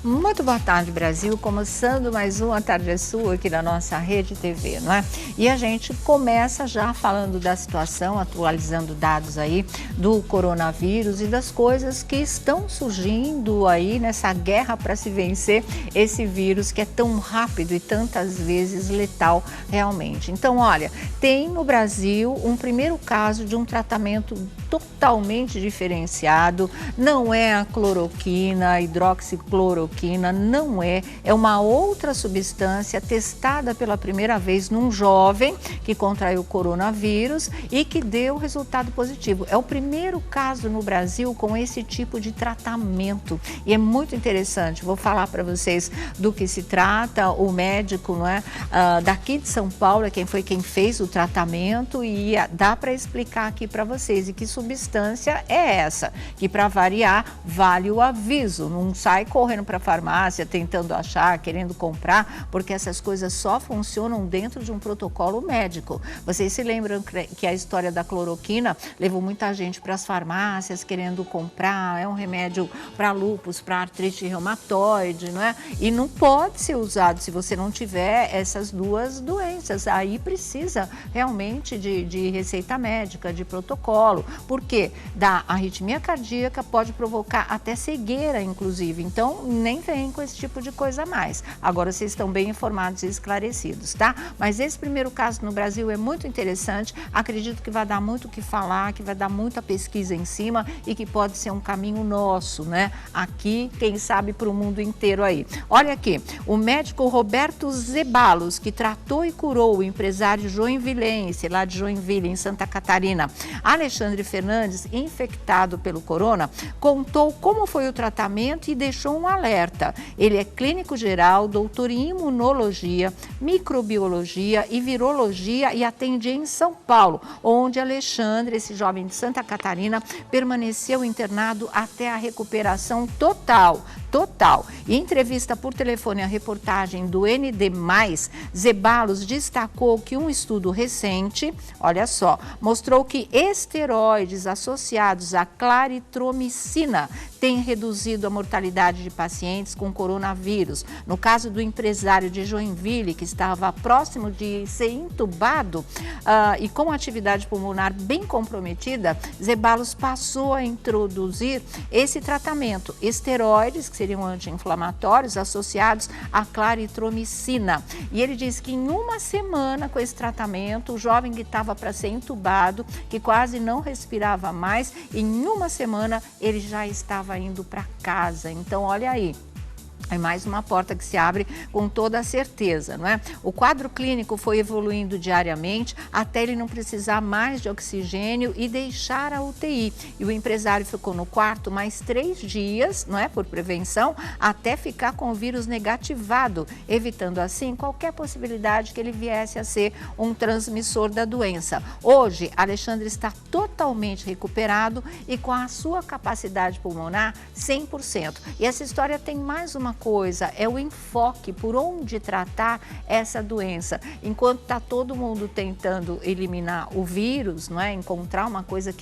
Muito boa tarde, Brasil. Começando mais uma Tarde é Sua aqui na nossa Rede TV, não é? E a gente começa já falando da situação, atualizando dados aí do coronavírus e das coisas que estão surgindo aí nessa guerra para se vencer esse vírus que é tão rápido e tantas vezes letal realmente. Então, olha, tem no Brasil um primeiro caso de um tratamento totalmente diferenciado, não é a cloroquina, a hidroxicloroquina, não é uma outra substância testada pela primeira vez num jovem que contraiu coronavírus e que deu resultado positivo. É o primeiro caso no Brasil com esse tipo de tratamento e é muito interessante. Vou falar para vocês do que se trata. O médico, não é, daqui de São Paulo, quem fez o tratamento, e dá para explicar aqui para vocês. E que substância é essa? Que, para variar, vale o aviso. Não sai correndo para a farmácia tentando achar, querendo comprar, porque essas coisas só funcionam dentro de um protocolo médico. Vocês se lembram que a história da cloroquina levou muita gente para as farmácias querendo comprar? É um remédio para lúpus, para artrite reumatoide, não é? E não pode ser usado se você não tiver essas duas doenças. Aí precisa realmente de receita médica, de protocolo. Por quê? Da arritmia cardíaca pode provocar até cegueira, inclusive. Então, nem vem com esse tipo de coisa mais. Agora, vocês estão bem informados e esclarecidos, tá? Mas esse primeiro caso no Brasil é muito interessante. Acredito que vai dar muito o que falar, que vai dar muita pesquisa em cima e que pode ser um caminho nosso, né? Aqui, quem sabe, para o mundo inteiro aí. Olha aqui, o médico Roberto Zeballos, que tratou e curou o empresário joinvilense, lá de Joinville, em Santa Catarina, Alexandre Fernandes, infectado pelo corona, contou como foi o tratamento e deixou um alerta. Ele é clínico geral, doutor em imunologia, microbiologia e virologia e atende em São Paulo, onde Alexandre, esse jovem de Santa Catarina, permaneceu internado até a recuperação total. Em entrevista por telefone à reportagem do ND+, Zeballos destacou que um estudo recente, olha só, mostrou que esteroides associados à claritromicina têm reduzido a mortalidade de pacientes com coronavírus. No caso do empresário de Joinville, que estava próximo de ser intubado e com atividade pulmonar bem comprometida, Zeballos passou a introduzir esse tratamento, esteroides, que seriam anti-inflamatórios associados à claritromicina. E ele disse que em uma semana com esse tratamento, o jovem que estava para ser intubado, que quase não respirava mais, em uma semana ele já estava indo para casa. Então, olha aí. É mais uma porta que se abre com toda a certeza, não é? O quadro clínico foi evoluindo diariamente até ele não precisar mais de oxigênio e deixar a UTI. E o empresário ficou no quarto mais 3 dias, não é? Por prevenção, até ficar com o vírus negativado, evitando assim qualquer possibilidade que ele viesse a ser um transmissor da doença. Hoje, Alexandre está totalmente recuperado e com a sua capacidade pulmonar 100%. E essa história tem mais uma coisa, é o enfoque por onde tratar essa doença. Enquanto está todo mundo tentando eliminar o vírus, não é? Encontrar uma coisa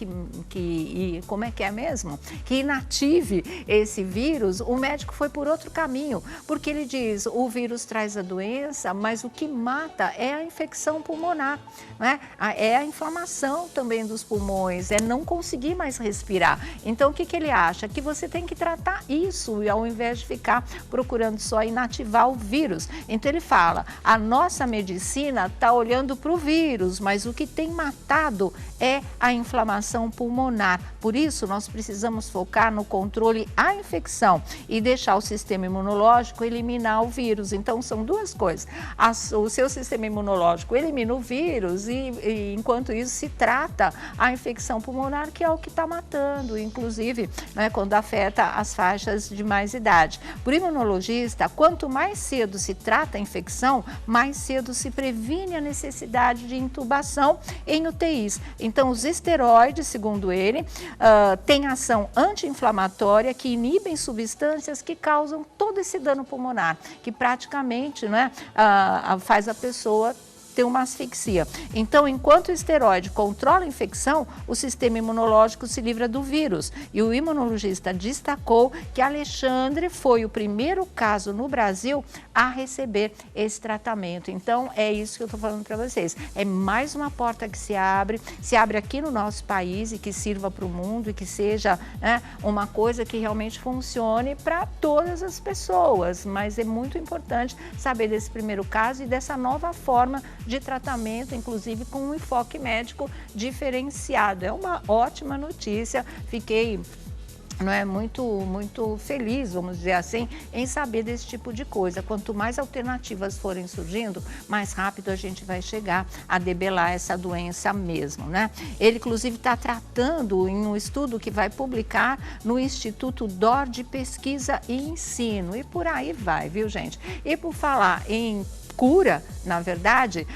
como é que é mesmo? Que inative esse vírus, o médico foi por outro caminho, porque ele diz, o vírus traz a doença, mas o que mata é a infecção pulmonar, não é? É a inflamação também dos pulmões, é não conseguir mais respirar. Então, o que ele acha? Que você tem que tratar isso, ao invés de ficar procurando só inativar o vírus. Então ele fala, a nossa medicina está olhando para o vírus, mas o que tem matado é a inflamação pulmonar. Por isso, nós precisamos focar no controle à infecção e deixar o sistema imunológico eliminar o vírus. Então, são duas coisas. O seu sistema imunológico elimina o vírus e enquanto isso, se trata a infecção pulmonar, que é o que está matando, inclusive, né, quando afeta as faixas de mais idade. Por imunologista, quanto mais cedo se trata a infecção, mais cedo se previne a necessidade de intubação em UTIs. Então, os esteroides, segundo ele, têm ação anti-inflamatória que inibem substâncias que causam todo esse dano pulmonar, que praticamente, né, faz a pessoa ter uma asfixia. Então, enquanto o esteroide controla a infecção, o sistema imunológico se livra do vírus. E o imunologista destacou que Alexandre foi o primeiro caso no Brasil a receber esse tratamento. Então, é isso que eu estou falando para vocês. É mais uma porta que se abre aqui no nosso país e que sirva para o mundo e que seja, né, uma coisa que realmente funcione para todas as pessoas. Mas é muito importante saber desse primeiro caso e dessa nova forma de tratamento, inclusive com um enfoque médico diferenciado. É uma ótima notícia. Fiquei muito feliz, vamos dizer assim, em saber desse tipo de coisa. Quanto mais alternativas forem surgindo, mais rápido a gente vai chegar a debelar essa doença mesmo, né? Ele, inclusive, está tratando em um estudo que vai publicar no Instituto DOR de Pesquisa e Ensino. E por aí vai, viu, gente? E por falar em cura, na verdade,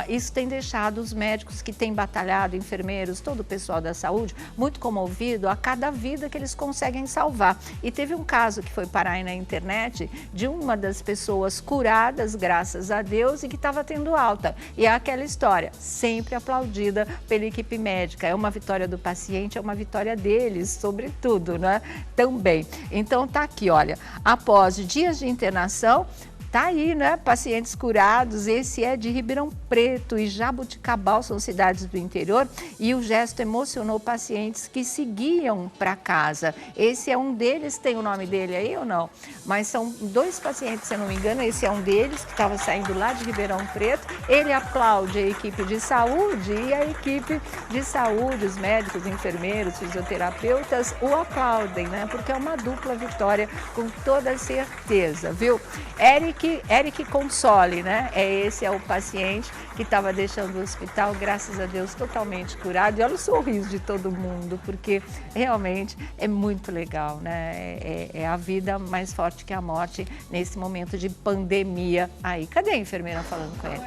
isso tem deixado os médicos que têm batalhado, enfermeiros, todo o pessoal da saúde, muito comovido a cada vida que eles conseguem salvar. E teve um caso que foi parar aí na internet de uma das pessoas curadas, graças a Deus, e que estava tendo alta. E é aquela história, sempre aplaudida pela equipe médica. É uma vitória do paciente, é uma vitória deles, sobretudo, né? Também. Então tá aqui, olha, após dias de internação, tá aí, né? Pacientes curados. Esse é de Ribeirão Preto e Jaboticabal, são cidades do interior, e o gesto emocionou pacientes que seguiam para casa. Esse é um deles, tem o nome dele aí ou não? Mas são 2 pacientes, se eu não me engano, esse é um deles que estava saindo lá de Ribeirão Preto. Ele aplaude a equipe de saúde e a equipe de saúde, os médicos, enfermeiros, fisioterapeutas, o aplaudem, né? Porque é uma dupla vitória, com toda certeza, viu? Eric Console, né? Esse é o paciente que estava deixando o hospital, graças a Deus, totalmente curado. E olha o sorriso de todo mundo, porque realmente é muito legal, né? É a vida mais forte que a morte nesse momento de pandemia aí. Cadê a enfermeira falando com ele?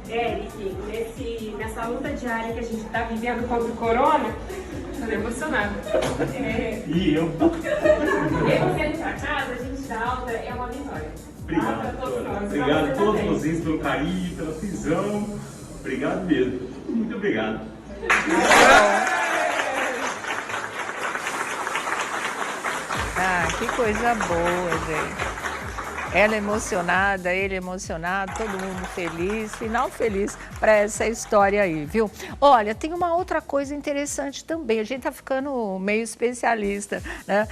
Eric, nessa luta diária que a gente está vivendo contra o corona, estou emocionada. E eu? Você indo para casa, a gente dá alta, é uma vitória. Obrigado a todos vocês pelo carinho, pela visão. Obrigado mesmo. Muito obrigado. Ah, que coisa boa, gente. Ela emocionada, ele emocionado, todo mundo feliz, final feliz para essa história aí, viu? Olha, tem uma outra coisa interessante também, a gente tá ficando meio especialista, né?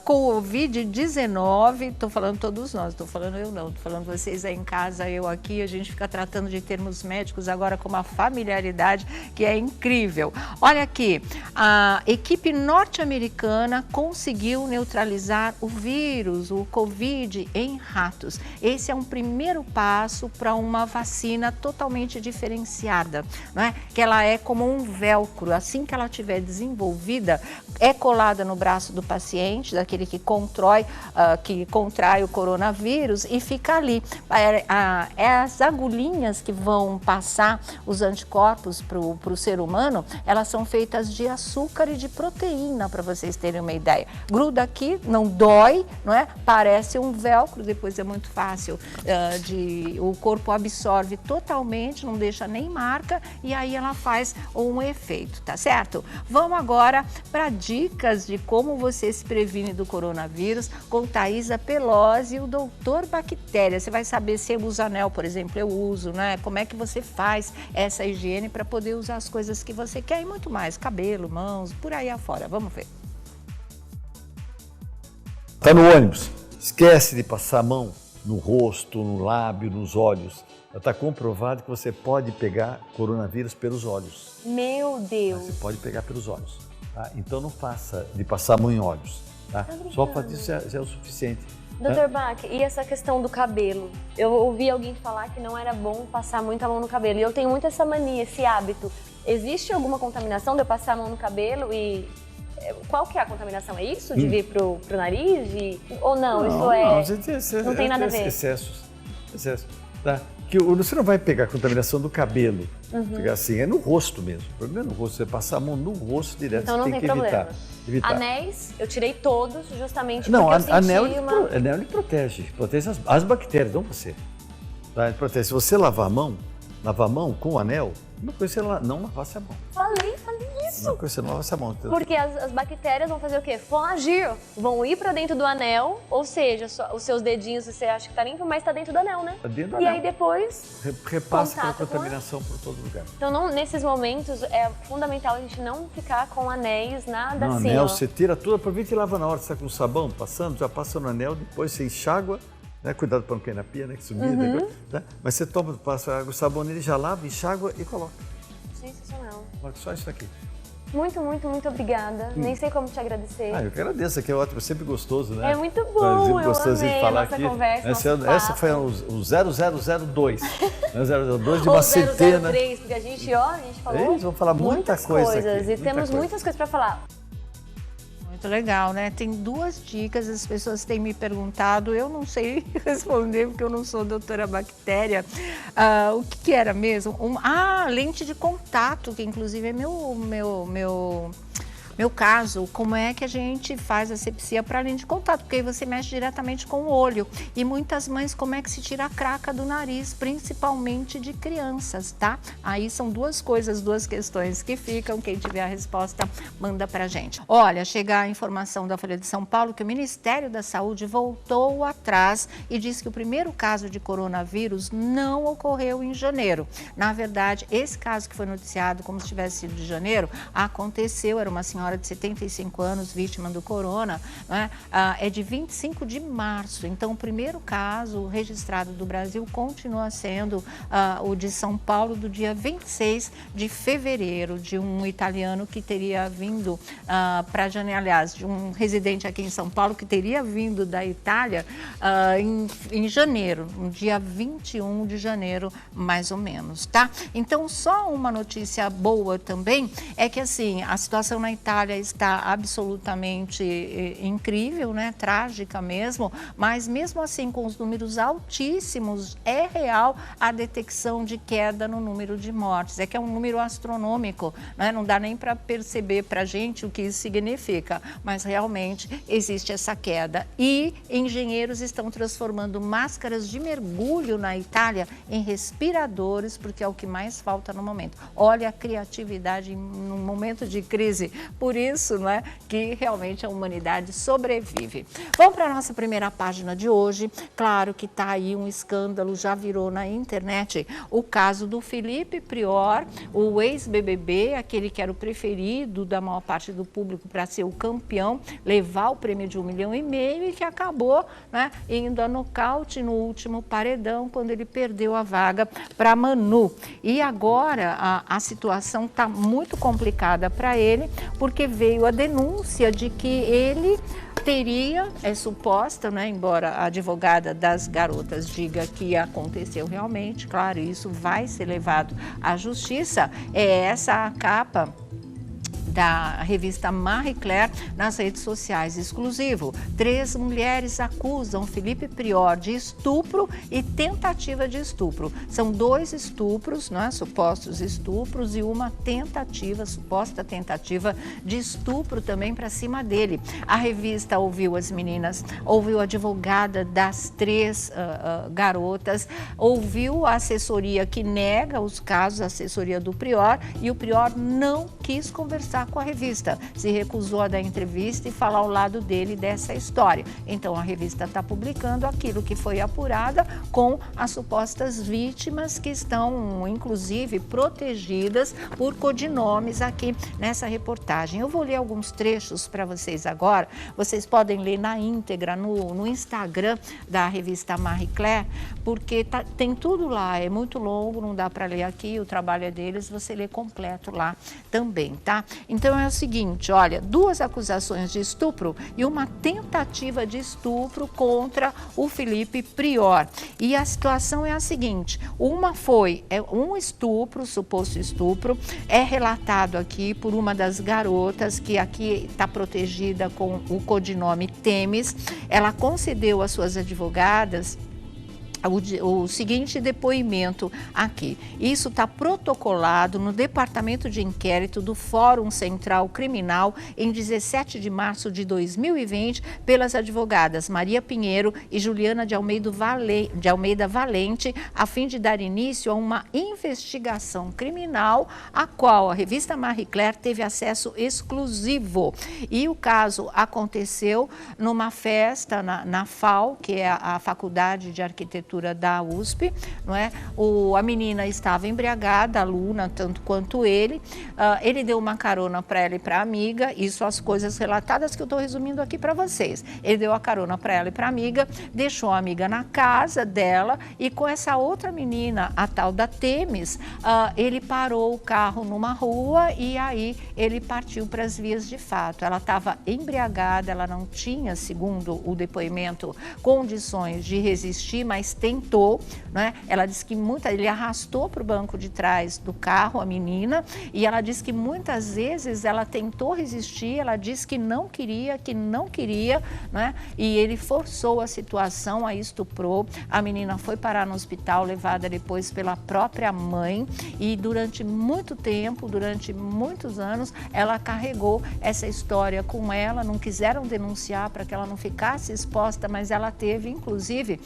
Covid-19, tô falando todos nós, tô falando eu não, tô falando vocês aí em casa, eu aqui, a gente fica tratando de termos médicos agora com uma familiaridade que é incrível. Olha aqui, a equipe norte-americana conseguiu neutralizar o vírus, o Covid, em ratos. Esse é um primeiro passo para uma vacina totalmente diferenciada, não é? Que ela é como um velcro, assim que ela estiver desenvolvida, é colada no braço do paciente, daquele que contrai o coronavírus e fica ali. As agulhinhas que vão passar os anticorpos para o ser humano, elas são feitas de açúcar e de proteína, para vocês terem uma ideia. Gruda aqui, não dói, não é? Parece um velcro, depois é muito fácil, o corpo absorve totalmente, não deixa nem marca e aí ela faz um efeito, tá certo? Vamos agora para dicas de como você se previne do coronavírus com Thaisa Pelosi e o Doutor Bactéria. Você vai saber se eu uso anel, por exemplo, eu uso, né? Como é que você faz essa higiene para poder usar as coisas que você quer e muito mais, cabelo, mãos, por aí afora. Vamos ver. Tá no ônibus. Esquece de passar a mão no rosto, no lábio, nos olhos. Está comprovado que você pode pegar coronavírus pelos olhos. Meu Deus! Você pode pegar pelos olhos. Tá? Então não faça de passar a mão em olhos. Tá? Só fazer isso já é o suficiente. Dr. Bach, e essa questão do cabelo? Eu ouvi alguém falar que não era bom passar muita mão no cabelo. E eu tenho muito essa mania, esse hábito. Existe alguma contaminação de eu passar a mão no cabelo e... Qual que é a contaminação? É isso? De vir pro nariz? Ou não? Não tem nada a ver. Excessos. Tá? Que você não vai pegar a contaminação do cabelo. Ficar assim, é no rosto mesmo. O problema é no rosto. Você passar a mão no rosto direto, então, você tem que evitar. Anéis, eu tirei todos justamente não, porque eu senti anel ele protege as bactérias, não você. Tá? Se você lavar a mão com o anel, uma coisa você não lavasse a mão. Falei isso. Uma coisa você não lavasse a mão. Porque as bactérias vão fazer o quê? Vão agir, vão ir pra dentro do anel, ou seja, os seus dedinhos você acha que tá limpo, mas tá dentro do anel, né? Tá dentro do e anel. aí depois repassa pela contato com contaminação por todo lugar. Então, nesses momentos, é fundamental a gente não ficar com anéis, nada No assim, anel, ó. você tira tudo, aproveita e lava na hora. Você está com o sabão passando, já passa no anel, depois você enxágua, né? Cuidado para não cair na pia, né? Que subir, depois, né? Mas você passa água, o sabão nele, já lava, enxágua e coloca. Sensacional. Coloca só isso aqui. Muito, muito, muito obrigada. Nem sei como te agradecer. Eu que agradeço, aqui é ótimo, é sempre gostoso, né? É muito bom, eu gostosinho amei de falar a nossa aqui. conversa, Essa foi o 0002. 0002 de uma Ou centena. 003, porque a gente falou Eles vão falar muita coisa coisas aqui, e temos muitas coisas para falar. Muito legal, né? Tem 2 dicas, as pessoas têm me perguntado, eu não sei responder porque eu não sou doutora bactéria. O que era mesmo? Lente de contato, que inclusive é meu caso, como é que a gente faz asepsia para lente de contato? Porque aí você mexe diretamente com o olho. E muitas mães, como é que se tira a craca do nariz, principalmente de crianças, tá? Aí são 2 coisas, 2 questões que ficam. Quem tiver a resposta, manda pra gente. Olha, chega a informação da Folha de São Paulo que o Ministério da Saúde voltou atrás e diz que o primeiro caso de coronavírus não ocorreu em janeiro. Na verdade, esse caso que foi noticiado como se tivesse sido de janeiro, aconteceu, era uma senhora de 75 anos, vítima do corona, né? É de 25 de março. Então, o primeiro caso registrado do Brasil continua sendo o de São Paulo, do dia 26 de fevereiro, de um italiano que teria vindo para janeiro, aliás, de um residente aqui em São Paulo que teria vindo da Itália em janeiro, no dia 21 de janeiro, mais ou menos, tá? Então, só uma notícia boa também é que, assim, a situação na Itália está absolutamente incrível, né? Trágica mesmo, mas mesmo assim com os números altíssimos, é real a detecção de queda no número de mortes. É que é um número astronômico, né? Não dá nem para perceber para a gente o que isso significa, mas realmente existe essa queda. E engenheiros estão transformando máscaras de mergulho na Itália em respiradores, porque é o que mais falta no momento. Olha a criatividade num momento de crise. Por isso, não é, que realmente a humanidade sobrevive. Vamos para a nossa primeira página de hoje. Claro que está aí um escândalo, já virou na internet o caso do Felipe Prior, o ex-BBB, aquele que era o preferido da maior parte do público para ser o campeão, levar o prêmio de 1,5 milhão e que acabou, né, indo a nocaute no último paredão, quando ele perdeu a vaga para Manu. E agora a situação está muito complicada para ele, porque veio a denúncia de que ele teria, é suposta, né, embora a advogada das garotas diga que aconteceu realmente, claro, isso vai ser levado à justiça, é essa a capa da revista Marie Claire nas redes sociais. Exclusivo: 3 mulheres acusam Felipe Prior de estupro e tentativa de estupro. São 2 estupros, né, supostos estupros, e uma tentativa, suposta tentativa de estupro também para cima dele. A revista ouviu as meninas, ouviu a advogada das 3 garotas, ouviu a assessoria que nega os casos, a assessoria do Prior, e o Prior não quis conversar com a revista, se recusou a dar entrevista e falar ao lado dele dessa história. Então a revista está publicando aquilo que foi apurada com as supostas vítimas, que estão inclusive protegidas por codinomes aqui nessa reportagem. Eu vou ler alguns trechos para vocês agora, vocês podem ler na íntegra no Instagram da revista Marie Claire, porque tem tudo lá, é muito longo, não dá para ler aqui, o trabalho é deles, você lê completo lá também, tá? Então é o seguinte, olha, 2 acusações de estupro e uma tentativa de estupro contra o Felipe Prior. E a situação é a seguinte: uma foi um estupro, suposto estupro, é relatado aqui por uma das garotas, que aqui está protegida com o codinome Temis. Ela concedeu às suas advogadas o seguinte depoimento aqui. Isso está protocolado no Departamento de Inquérito do Fórum Central Criminal em 17 de março de 2020 pelas advogadas Maria Pinheiro e Juliana de Almeida Valente, a fim de dar início a uma investigação criminal a qual a revista Marie Claire teve acesso exclusivo. E o caso aconteceu numa festa na FAU, que é a Faculdade de Arquitetura da USP, não é? A menina estava embriagada, a aluna, tanto quanto ele. Ele deu uma carona para ela e para a amiga, isso as coisas relatadas que eu estou resumindo aqui para vocês. Ele deu a carona para ela e para a amiga, deixou a amiga na casa dela e com essa outra menina, a tal da Temis, ele parou o carro numa rua e aí ele partiu para as vias de fato. Ela estava embriagada, ela não tinha, segundo o depoimento, condições de resistir, mas tentou, né? Ela disse que ele arrastou para o banco de trás do carro a menina e ela disse que muitas vezes ela tentou resistir, ela disse que não queria, né? E ele forçou a situação, a estuprou. A menina foi parar no hospital, levada depois pela própria mãe e durante muito tempo, durante muitos anos, ela carregou essa história com ela, não quiseram denunciar para que ela não ficasse exposta, mas ela teve, inclusive,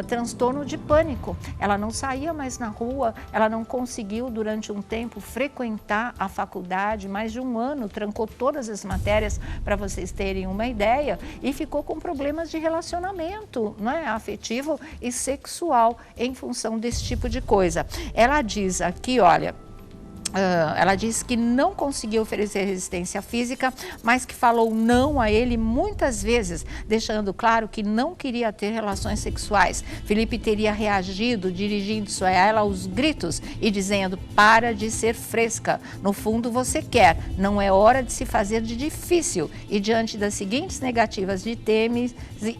transtorno de pânico. Ela não saía mais na rua, ela não conseguiu durante um tempo frequentar a faculdade, mais de um ano, trancou todas as matérias, para vocês terem uma ideia, e ficou com problemas de relacionamento, né, afetivo e sexual em função desse tipo de coisa. Ela diz aqui, olha, ela disse que não conseguiu oferecer resistência física, mas que falou não a ele muitas vezes, deixando claro que não queria ter relações sexuais. Felipe teria reagido, dirigindo-se a ela aos gritos e dizendo: para de ser fresca, no fundo você quer, não é hora de se fazer de difícil. E diante das seguintes negativas de Temis,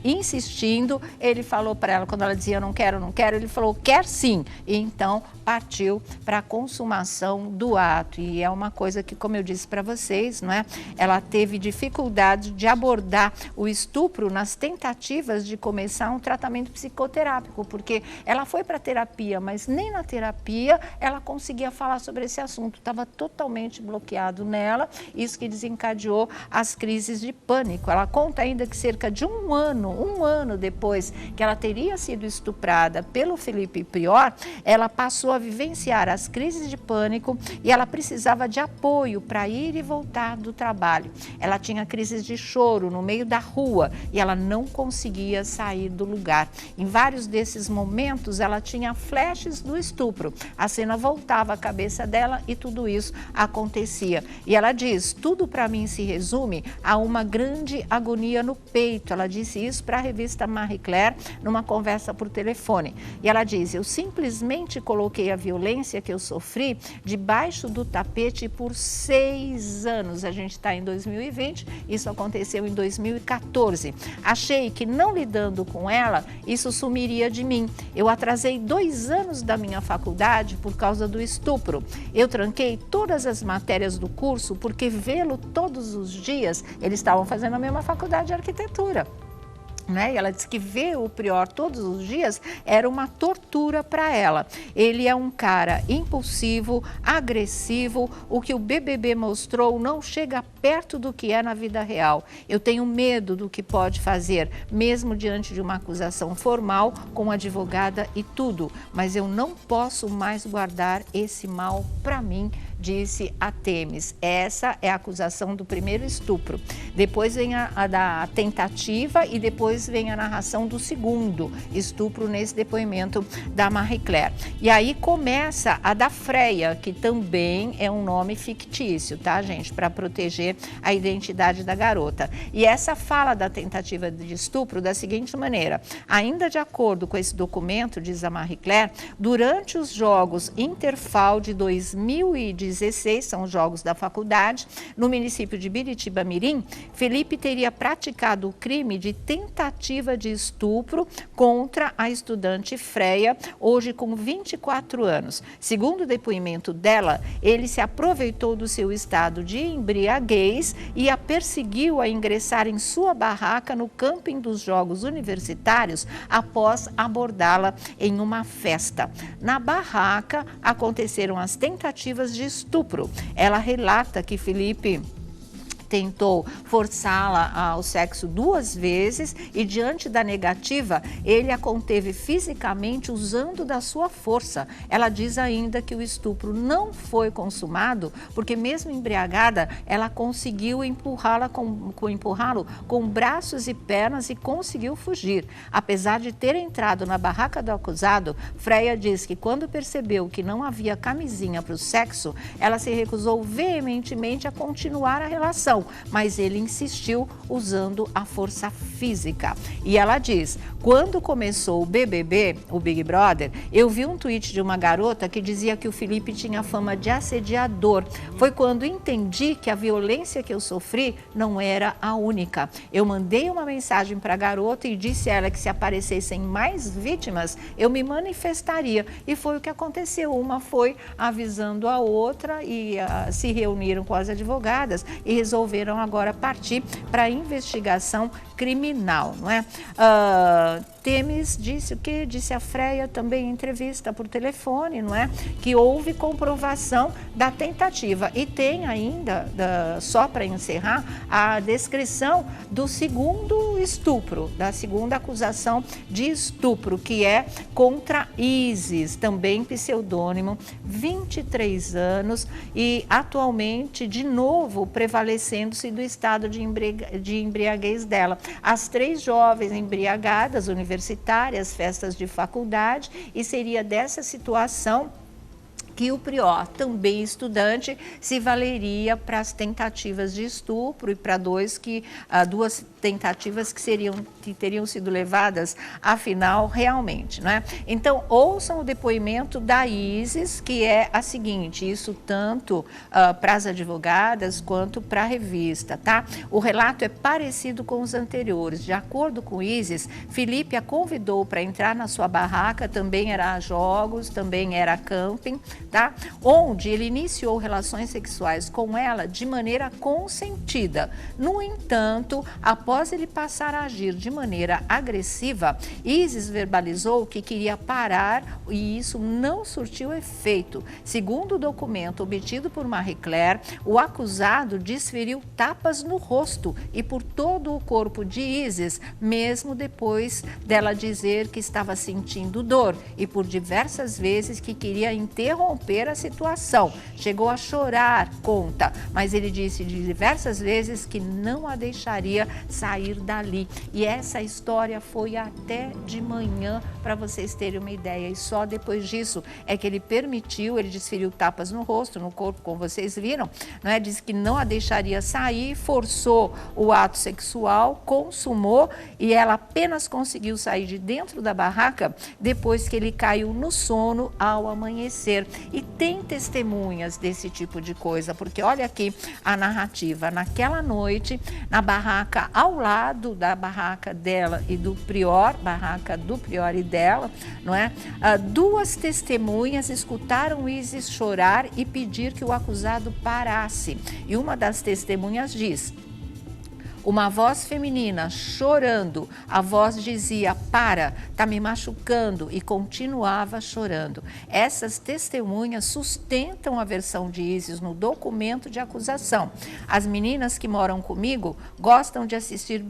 insistindo, ele falou para ela, quando ela dizia não quero, ele falou quer sim. E então partiu para a consumação do ato. E é uma coisa que, como eu disse para vocês, não é? Ela teve dificuldade de abordar o estupro nas tentativas de começar um tratamento psicoterápico, porque ela foi para terapia, mas nem na terapia ela conseguia falar sobre esse assunto. Estava totalmente bloqueado nela, isso que desencadeou as crises de pânico. Ela conta ainda que cerca de um ano depois que ela teria sido estuprada pelo Felipe Prior, ela passou a vivenciar as crises de pânico e ela precisava de apoio para ir e voltar do trabalho. Ela tinha crises de choro no meio da rua e ela não conseguia sair do lugar. Em vários desses momentos, ela tinha flashes do estupro. A cena voltava à cabeça dela e tudo isso acontecia. E ela diz, tudo para mim se resume a uma grande agonia no peito. Ela disse isso para a revista Marie Claire numa conversa por telefone. E ela diz, eu simplesmente coloquei a violência que eu sofri debaixo do tapete por 6 anos. A gente está em 2020, isso aconteceu em 2014. Achei que não lidando com ela, isso sumiria de mim. Eu atrasei 2 anos da minha faculdade por causa do estupro. Eu tranquei todas as matérias do curso porque vê-lo todos os dias, eles estavam fazendo a mesma faculdade de arquitetura. Né? E ela disse que ver o Prior todos os dias era uma tortura para ela. Ele é um cara impulsivo, agressivo, o que o BBB mostrou não chega perto do que é na vida real. Eu tenho medo do que pode fazer, mesmo diante de uma acusação formal, com advogada e tudo, mas eu não posso mais guardar esse mal para mim, disse a Temis. Essa é a acusação do primeiro estupro. Depois vem a da tentativa e depois vem a narração do segundo estupro nesse depoimento da Marie Claire. E aí começa a da Freia, que também é um nome fictício, tá, gente? Para proteger a identidade da garota. E essa fala da tentativa de estupro da seguinte maneira: ainda de acordo com esse documento, diz a Marie Claire, durante os Jogos Interfal de 2018, 2016, são os jogos da faculdade, no município de Biritiba-Mirim, Felipe teria praticado o crime de tentativa de estupro contra a estudante Freia, hoje com 24 anos. Segundo o depoimento dela, ele se aproveitou do seu estado de embriaguez e a perseguiu a ingressar em sua barraca no camping dos Jogos Universitários após abordá-la em uma festa. Na barraca aconteceram as tentativas de estupro. Ela relata que Felipe tentou forçá-la ao sexo 2 vezes e, diante da negativa, ele a conteve fisicamente usando da sua força. Ela diz ainda que o estupro não foi consumado porque, mesmo embriagada, ela conseguiu empurrá-lo com braços e pernas e conseguiu fugir. Apesar de ter entrado na barraca do acusado, Freia diz que, quando percebeu que não havia camisinha para o sexo, ela se recusou veementemente a continuar a relação, mas ele insistiu usando a força física. E ela diz: quando começou o BBB, o Big Brother, eu vi um tweet de uma garota que dizia que o Felipe tinha fama de assediador. Foi quando entendi que a violência que eu sofri não era a única. Eu mandei uma mensagem para a garota e disse a ela que, se aparecessem mais vítimas, eu me manifestaria. E foi o que aconteceu. Uma foi avisando a outra e se reuniram com as advogadas e resolveram agora partir para a investigação criminal, não é? Temes disse o quê? Disse a Freia também em entrevista por telefone, não é? Que houve comprovação da tentativa. E tem ainda, só para encerrar, a descrição do segundo estupro, da segunda acusação de estupro, que é contra Isis, também pseudônimo, 23 anos e atualmente, de novo, prevalecendo-se do estado de embriaguez dela. As 3 jovens embriagadas, universitárias, festas de faculdade, e seria dessa situação que o prior, também estudante, se valeria para as tentativas de estupro e para 2 tentativas que teriam sido levadas à final realmente, né? Então, ouçam o depoimento da Isis, que é a seguinte, isso tanto para as advogadas quanto para a revista, tá? O relato é parecido com os anteriores. De acordo com Isis, Felipe a convidou para entrar na sua barraca, também era jogos, também era camping, tá? Onde ele iniciou relações sexuais com ela de maneira consentida. No entanto, após ele passar a agir de maneira agressiva, Isis verbalizou que queria parar e isso não surtiu efeito. Segundo o documento obtido por Marie Claire, o acusado desferiu tapas no rosto e por todo o corpo de Isis, mesmo depois dela dizer que estava sentindo dor e por diversas vezes que queria interromper a situação. Chegou a chorar, conta, mas ele disse diversas vezes que não a deixaria sair dali. E essa história foi até de manhã, para vocês terem uma ideia. E só depois disso é que ele permitiu, ele desferiu tapas no rosto, no corpo, como vocês viram, né? Disse que não a deixaria sair, forçou o ato sexual, consumou e ela apenas conseguiu sair de dentro da barraca depois que ele caiu no sono ao amanhecer. E tem testemunhas desse tipo de coisa, porque olha aqui a narrativa. Naquela noite, na barraca ao lado da barraca dela e do prior, barraca do prior e dela, não é? 2 testemunhas escutaram Isis chorar e pedir que o acusado parasse. E uma das testemunhas diz: uma voz feminina chorando, a voz dizia: para, tá me machucando, e continuava chorando. Essas testemunhas sustentam a versão de Isis no documento de acusação. As meninas que moram comigo gostam de assistir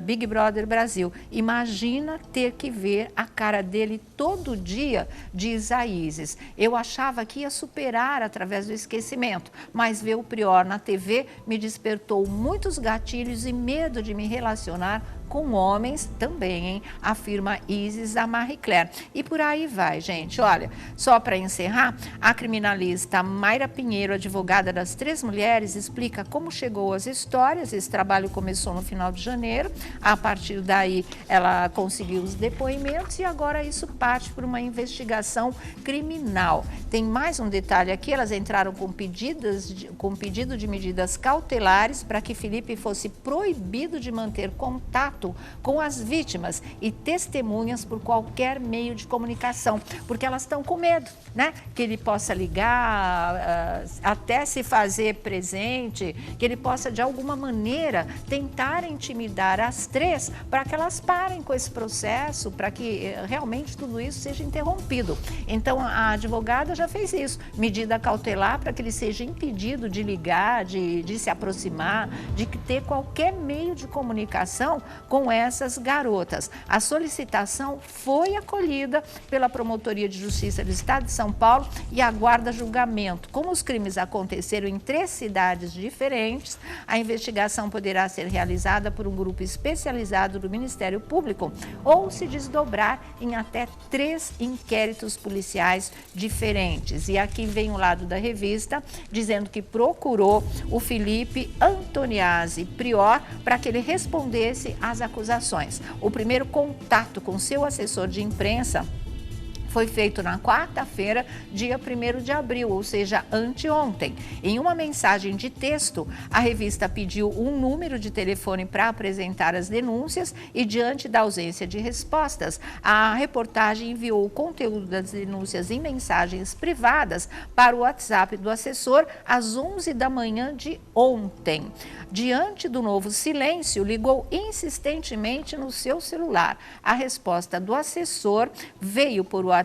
Big Brother Brasil. Imagina ter que ver a cara dele todo dia, diz a Isis. Eu achava que ia superar através do esquecimento, mas ver o prior na TV me despertou muitos gatilhos e medo de me relacionar com homens também, hein? Afirma Isis da Marie Claire. E por aí vai, gente. Olha, só para encerrar, a criminalista Mayra Pinheiro, advogada das 3 mulheres, explica como chegou às histórias. Esse trabalho começou no final de janeiro. A partir daí, ela conseguiu os depoimentos e agora isso parte por uma investigação criminal. Tem mais um detalhe aqui, elas entraram com pedido de medidas cautelares para que Felipe fosse proibido de manter contato com as vítimas e testemunhas por qualquer meio de comunicação, porque elas estão com medo, né? Que ele possa ligar, até se fazer presente, que ele possa de alguma maneira tentar intimidar as 3 para que elas parem com esse processo, para que realmente tudo isso seja interrompido. Então a advogada já fez isso, medida cautelar para que ele seja impedido de ligar, de se aproximar, de ter qualquer meio de comunicação com essas garotas. A solicitação foi acolhida pela Promotoria de Justiça do Estado de São Paulo e aguarda julgamento. Como os crimes aconteceram em 3 cidades diferentes, a investigação poderá ser realizada por um grupo especializado do Ministério Público ou se desdobrar em até 3 inquéritos policiais diferentes. E aqui vem o lado da revista dizendo que procurou o Felipe Antoniazzi Prior para que ele respondesse às acusações. O primeiro contato com seu assessor de imprensa foi feito na quarta-feira, dia 1º de abril, ou seja, anteontem. Em uma mensagem de texto, a revista pediu um número de telefone para apresentar as denúncias e, diante da ausência de respostas, a reportagem enviou o conteúdo das denúncias em mensagens privadas para o WhatsApp do assessor às 11 da manhã de ontem. Diante do novo silêncio, ligou insistentemente no seu celular. A resposta do assessor veio por WhatsApp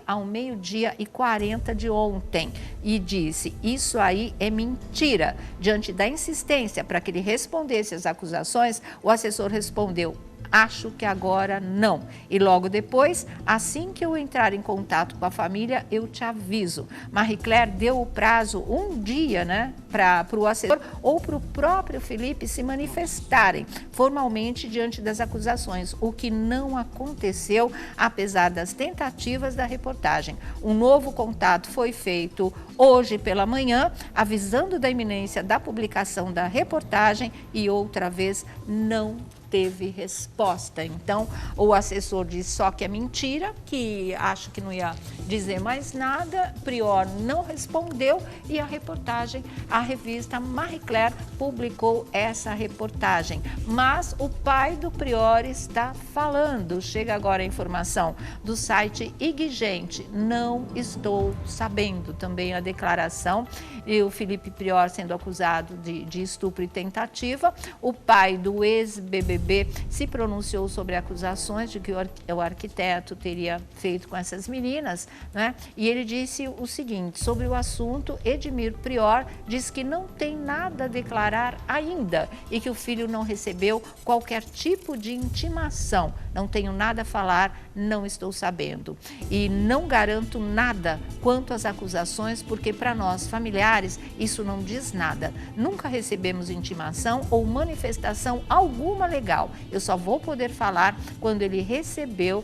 ao 12h40 de ontem e disse: isso aí é mentira. Diante da insistência para que ele respondesse às acusações, o assessor respondeu: acho que agora não. E logo depois, assim que eu entrar em contato com a família, eu te aviso. Marie Claire deu o prazo um dia, né, para o assessor ou para o próprio Felipe se manifestarem formalmente diante das acusações, o que não aconteceu, apesar das tentativas da reportagem. Um novo contato foi feito hoje pela manhã, avisando da iminência da publicação da reportagem e outra vez não teve resposta. Então, o assessor disse só que é mentira, que acho que não ia dizer mais nada. Prior não respondeu e a reportagem, a revista Marie Claire publicou essa reportagem. Mas o pai do Prior está falando. Chega agora a informação do site Igigente. Não estou sabendo. Também a declaração e o Felipe Prior sendo acusado de estupro e tentativa. O pai do ex-BBB se pronunciou sobre acusações de que o arquiteto teria feito com essas meninas, né? E ele disse o seguinte sobre o assunto: Edmir Prior diz que não tem nada a declarar ainda e que o filho não recebeu qualquer tipo de intimação. Não tenho nada a falar, não estou sabendo. E não garanto nada quanto às acusações, porque para nós, familiares, isso não diz nada. Nunca recebemos intimação ou manifestação alguma legal. Eu só vou poder falar quando ele receber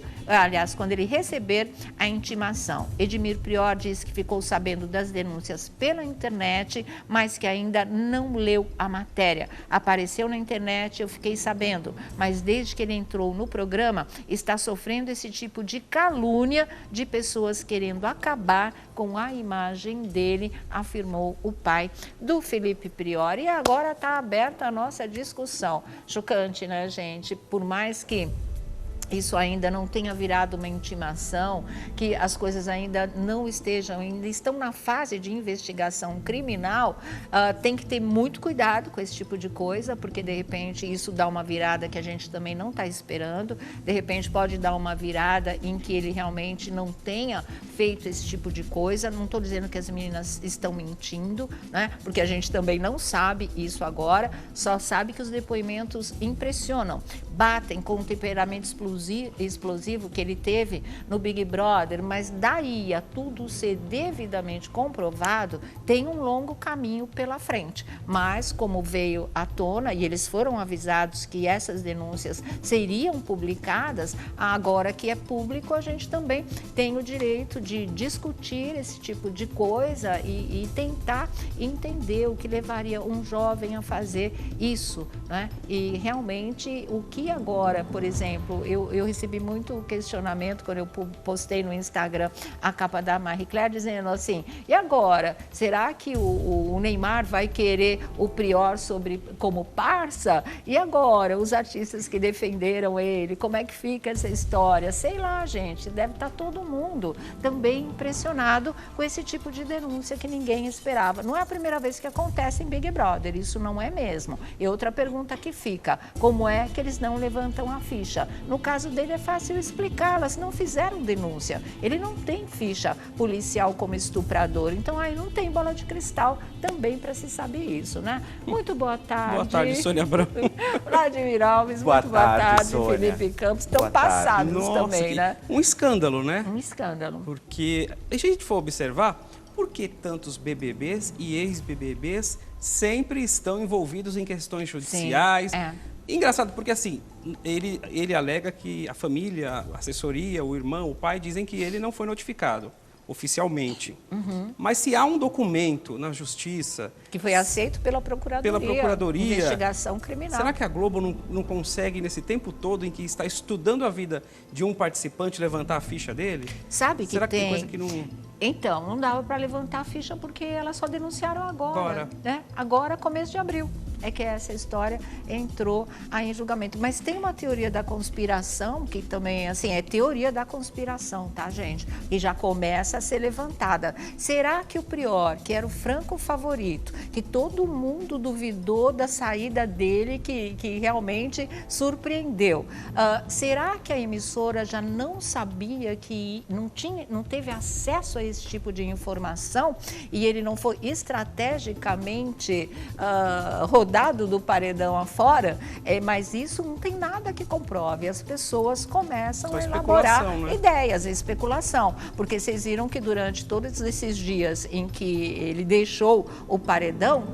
a intimação. Edmir Prior disse que ficou sabendo das denúncias pela internet, mas que ainda não leu a matéria. Apareceu na internet, eu fiquei sabendo, mas desde que ele entrou no programa, está sofrendo esse tipo de calúnia de pessoas querendo acabar com a imagem dele, afirmou o pai do Felipe Prior. E agora está aberta a nossa discussão. Chocante, né, gente? Por mais que isso ainda não tenha virado uma intimação, que as coisas ainda estão na fase de investigação criminal, tem que ter muito cuidado com esse tipo de coisa, porque de repente isso dá uma virada que a gente também não está esperando, de repente pode dar uma virada em que ele realmente não tenha feito esse tipo de coisa. Não estou dizendo que as meninas estão mentindo, né? Porque a gente também não sabe isso agora, só sabe que os depoimentos impressionam, batem com o temperamento explosivo que ele teve no Big Brother, mas daí a tudo ser devidamente comprovado, tem um longo caminho pela frente. Mas como veio à tona e eles foram avisados que essas denúncias seriam publicadas, agora que é público, a gente também tem o direito de discutir esse tipo de coisa e tentar entender o que levaria um jovem a fazer isso, né? E realmente o que agora, por exemplo, eu recebi muito questionamento quando eu postei no Instagram a capa da Marie Claire dizendo assim, e agora, será que o Neymar vai querer o Prior como parça? E agora, os artistas que defenderam ele, como é que fica essa história? Sei lá, gente, deve estar todo mundo também impressionado com esse tipo de denúncia que ninguém esperava. Não é a primeira vez que acontece em Big Brother, isso não é mesmo. E outra pergunta que fica, como é que eles não levantam a ficha? No caso dele é fácil explicar, elas não fizeram denúncia. Ele não tem ficha policial como estuprador, então aí não tem bola de cristal também para se saber isso, né? Muito boa tarde. Boa tarde, Sônia Abrão. Vladimir Alves, muito boa tarde, Felipe Campos. Estão passados também, né? Um escândalo, né? Um escândalo. Porque, se a gente for observar, por que tantos BBBs e ex-BBBs sempre estão envolvidos em questões judiciais? Sim, é. Engraçado, porque assim, ele alega que a família, a assessoria, o irmão, o pai, dizem que ele não foi notificado oficialmente. Mas se há um documento na justiça... Que foi aceito pela Procuradoria. Investigação criminal. Será que a Globo não consegue, nesse tempo todo em que está estudando a vida de um participante, levantar a ficha dele? Sabe que Será que tem tem coisa que não... Então, não dava para levantar a ficha porque elas só denunciaram agora. Né? Agora, começo de abril. É que essa história entrou aí em julgamento. Mas tem uma teoria da conspiração, que também, assim, é teoria da conspiração, tá, gente? E já começa a ser levantada. Será que o Prior, que era o franco favorito, que todo mundo duvidou da saída dele, que realmente surpreendeu, será que a emissora já não sabia que não teve acesso a esse tipo de informação e ele não foi estrategicamente rodado do paredão afora, mas isso não tem nada que comprove. As pessoas começam a elaborar ideias, especulação. Porque vocês viram que durante todos esses dias em que ele deixou o paredão,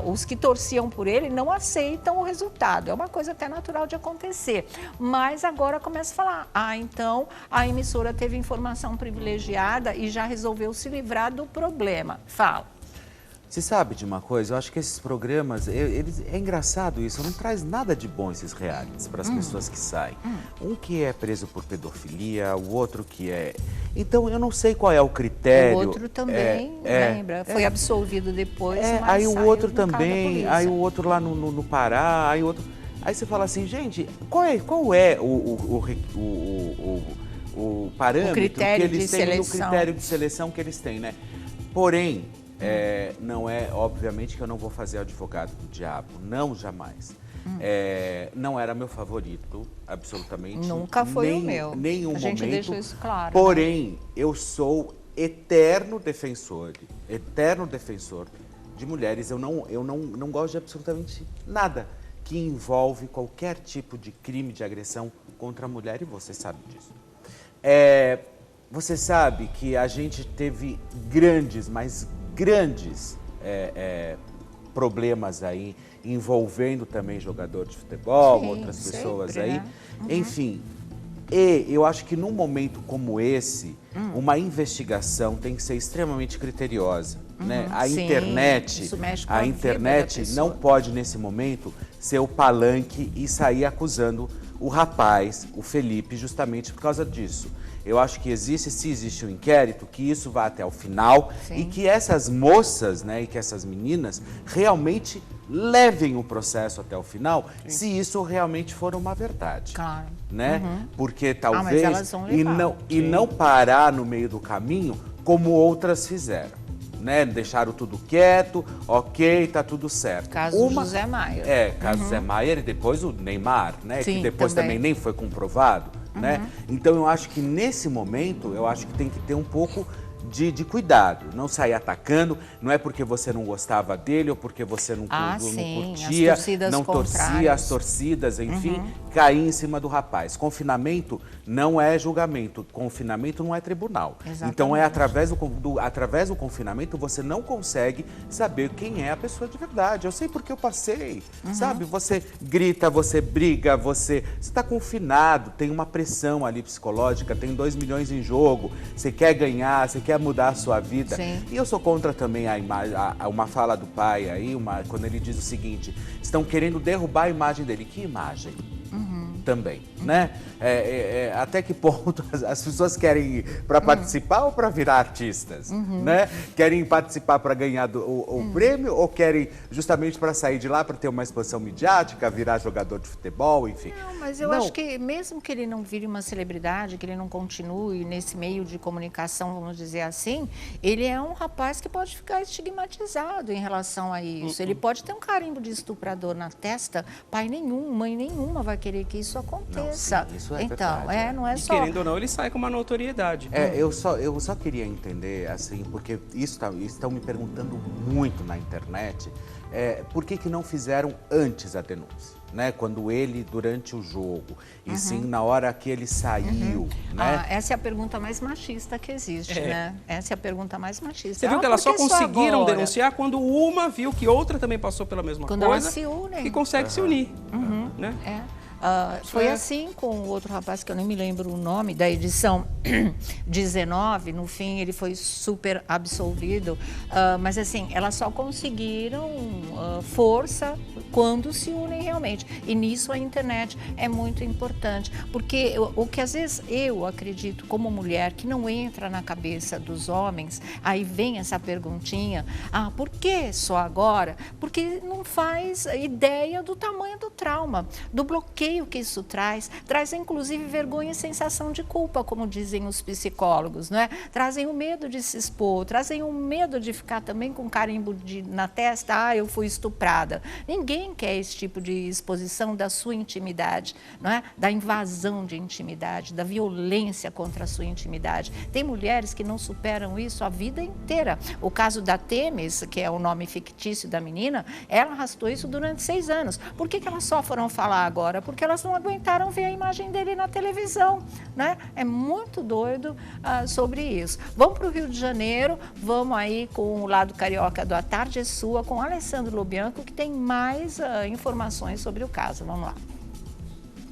os que torciam por ele não aceitam o resultado. É uma coisa até natural de acontecer. Mas agora começa a falar, então a emissora teve informação privilegiada e já resolveu se livrar do problema. Fala. Você sabe de uma coisa? Eu acho que esses programas, é engraçado isso, não traz nada de bom esses realities para as pessoas que saem. Um que é preso por pedofilia, o outro que é... Então, eu não sei qual é o critério. O outro também, lembra? Foi absolvido depois, mas aí o outro também, aí o outro lá no Pará, aí o outro... Aí você fala assim, gente, qual é o parâmetro que eles têm, o critério de seleção que eles têm, né? Porém... não é, obviamente que eu não vou fazer advogado do diabo, não, jamais. Não era meu favorito, absolutamente. Nunca foi o meu. Nenhum momento. A gente deixou isso claro. Porém, eu sou eterno defensor de mulheres. Eu não gosto de absolutamente nada que envolve qualquer tipo de crime de agressão contra a mulher, e você sabe disso. Você sabe que a gente teve grandes problemas aí, envolvendo também jogador de futebol, outras pessoas aí. Né? Enfim, eu acho que num momento como esse, uma investigação tem que ser extremamente criteriosa. Né? A internet não pode, nesse momento, ser o palanque e sair acusando o rapaz, o Felipe, justamente por causa disso. Eu acho que se existe um inquérito, que isso vá até o final. Sim. E que essas moças, né, e que essas meninas realmente levem o processo até o final, sim, se isso realmente for uma verdade. Claro. Né? Porque talvez... mas elas vão levar. E não parar no meio do caminho como outras fizeram. Né? Deixaram tudo quieto, ok, tá tudo certo. Caso José Maier. Caso José Maier e depois o Neymar, né? Sim, que depois também nem foi comprovado. né? Então eu acho que nesse momento, eu acho que tem que ter um pouco de cuidado, não sair atacando, não é porque você não gostava dele ou porque você não curtia, não torcia as torcidas, enfim, cair em cima do rapaz. Confinamento não é julgamento, confinamento não é tribunal. Exatamente. Então é através do confinamento você não consegue saber quem é a pessoa de verdade. Eu sei porque eu passei, sabe? Você grita, você briga, você está confinado, tem uma pressão ali psicológica, tem 2 milhões em jogo, você quer ganhar, você quer mudar a sua vida. Sim. E eu sou contra também uma fala do pai aí, quando ele diz o seguinte, estão querendo derrubar a imagem dele. Que imagem? Também, né? Até que ponto as pessoas querem ir para participar ou para virar artistas, né? Querem participar para ganhar o prêmio ou querem justamente para sair de lá para ter uma expansão midiática, virar jogador de futebol, enfim. Não, mas eu acho que mesmo que ele não vire uma celebridade, que ele não continue nesse meio de comunicação, vamos dizer assim, ele é um rapaz que pode ficar estigmatizado em relação a isso. Ele pode ter um carimbo de estuprador na testa, pai nenhum, mãe nenhuma vai querer que isso aconteça. Não, sim, isso é então, verdade, não é E só... querendo ou não, ele sai com uma notoriedade. Eu só queria entender, assim, porque estão me perguntando muito na internet, por que não fizeram antes a denúncia, né? Quando ele, durante o jogo, e sim na hora que ele saiu, né? essa é a pergunta mais machista que existe, né? Essa é a pergunta mais machista. Você viu que elas só por que conseguiram agora? denunciar quando uma viu que outra também passou pela mesma Quando coisa. elas se unem. E consegue se unir, né? Foi assim com o outro rapaz, que eu nem me lembro o nome, da edição 19, no fim ele foi super absolvido, mas assim, elas só conseguiram força quando se unem realmente. E nisso a internet é muito importante, porque o que às vezes eu acredito como mulher, que não entra na cabeça dos homens, aí vem essa perguntinha, por que só agora? Porque não faz ideia do tamanho do trauma, do bloqueio que isso traz inclusive vergonha e sensação de culpa, como dizem os psicólogos, não é? Trazem o medo de se expor, trazem o medo de ficar também com carimbo na testa, eu fui estuprada. Ninguém quer esse tipo de exposição da sua intimidade, não é? Da invasão de intimidade, da violência contra a sua intimidade. Tem mulheres que não superam isso a vida inteira. O caso da Temis, que é o nome fictício da menina, ela arrastou isso durante 6 anos. Por que elas só foram falar agora? Porque elas não aguentaram ver a imagem dele na televisão, né? É muito doido sobre isso. Vamos para o Rio de Janeiro, vamos aí com o lado carioca do A Tarde é Sua, com Alessandro Lobianco, que tem mais informações sobre o caso. Vamos lá.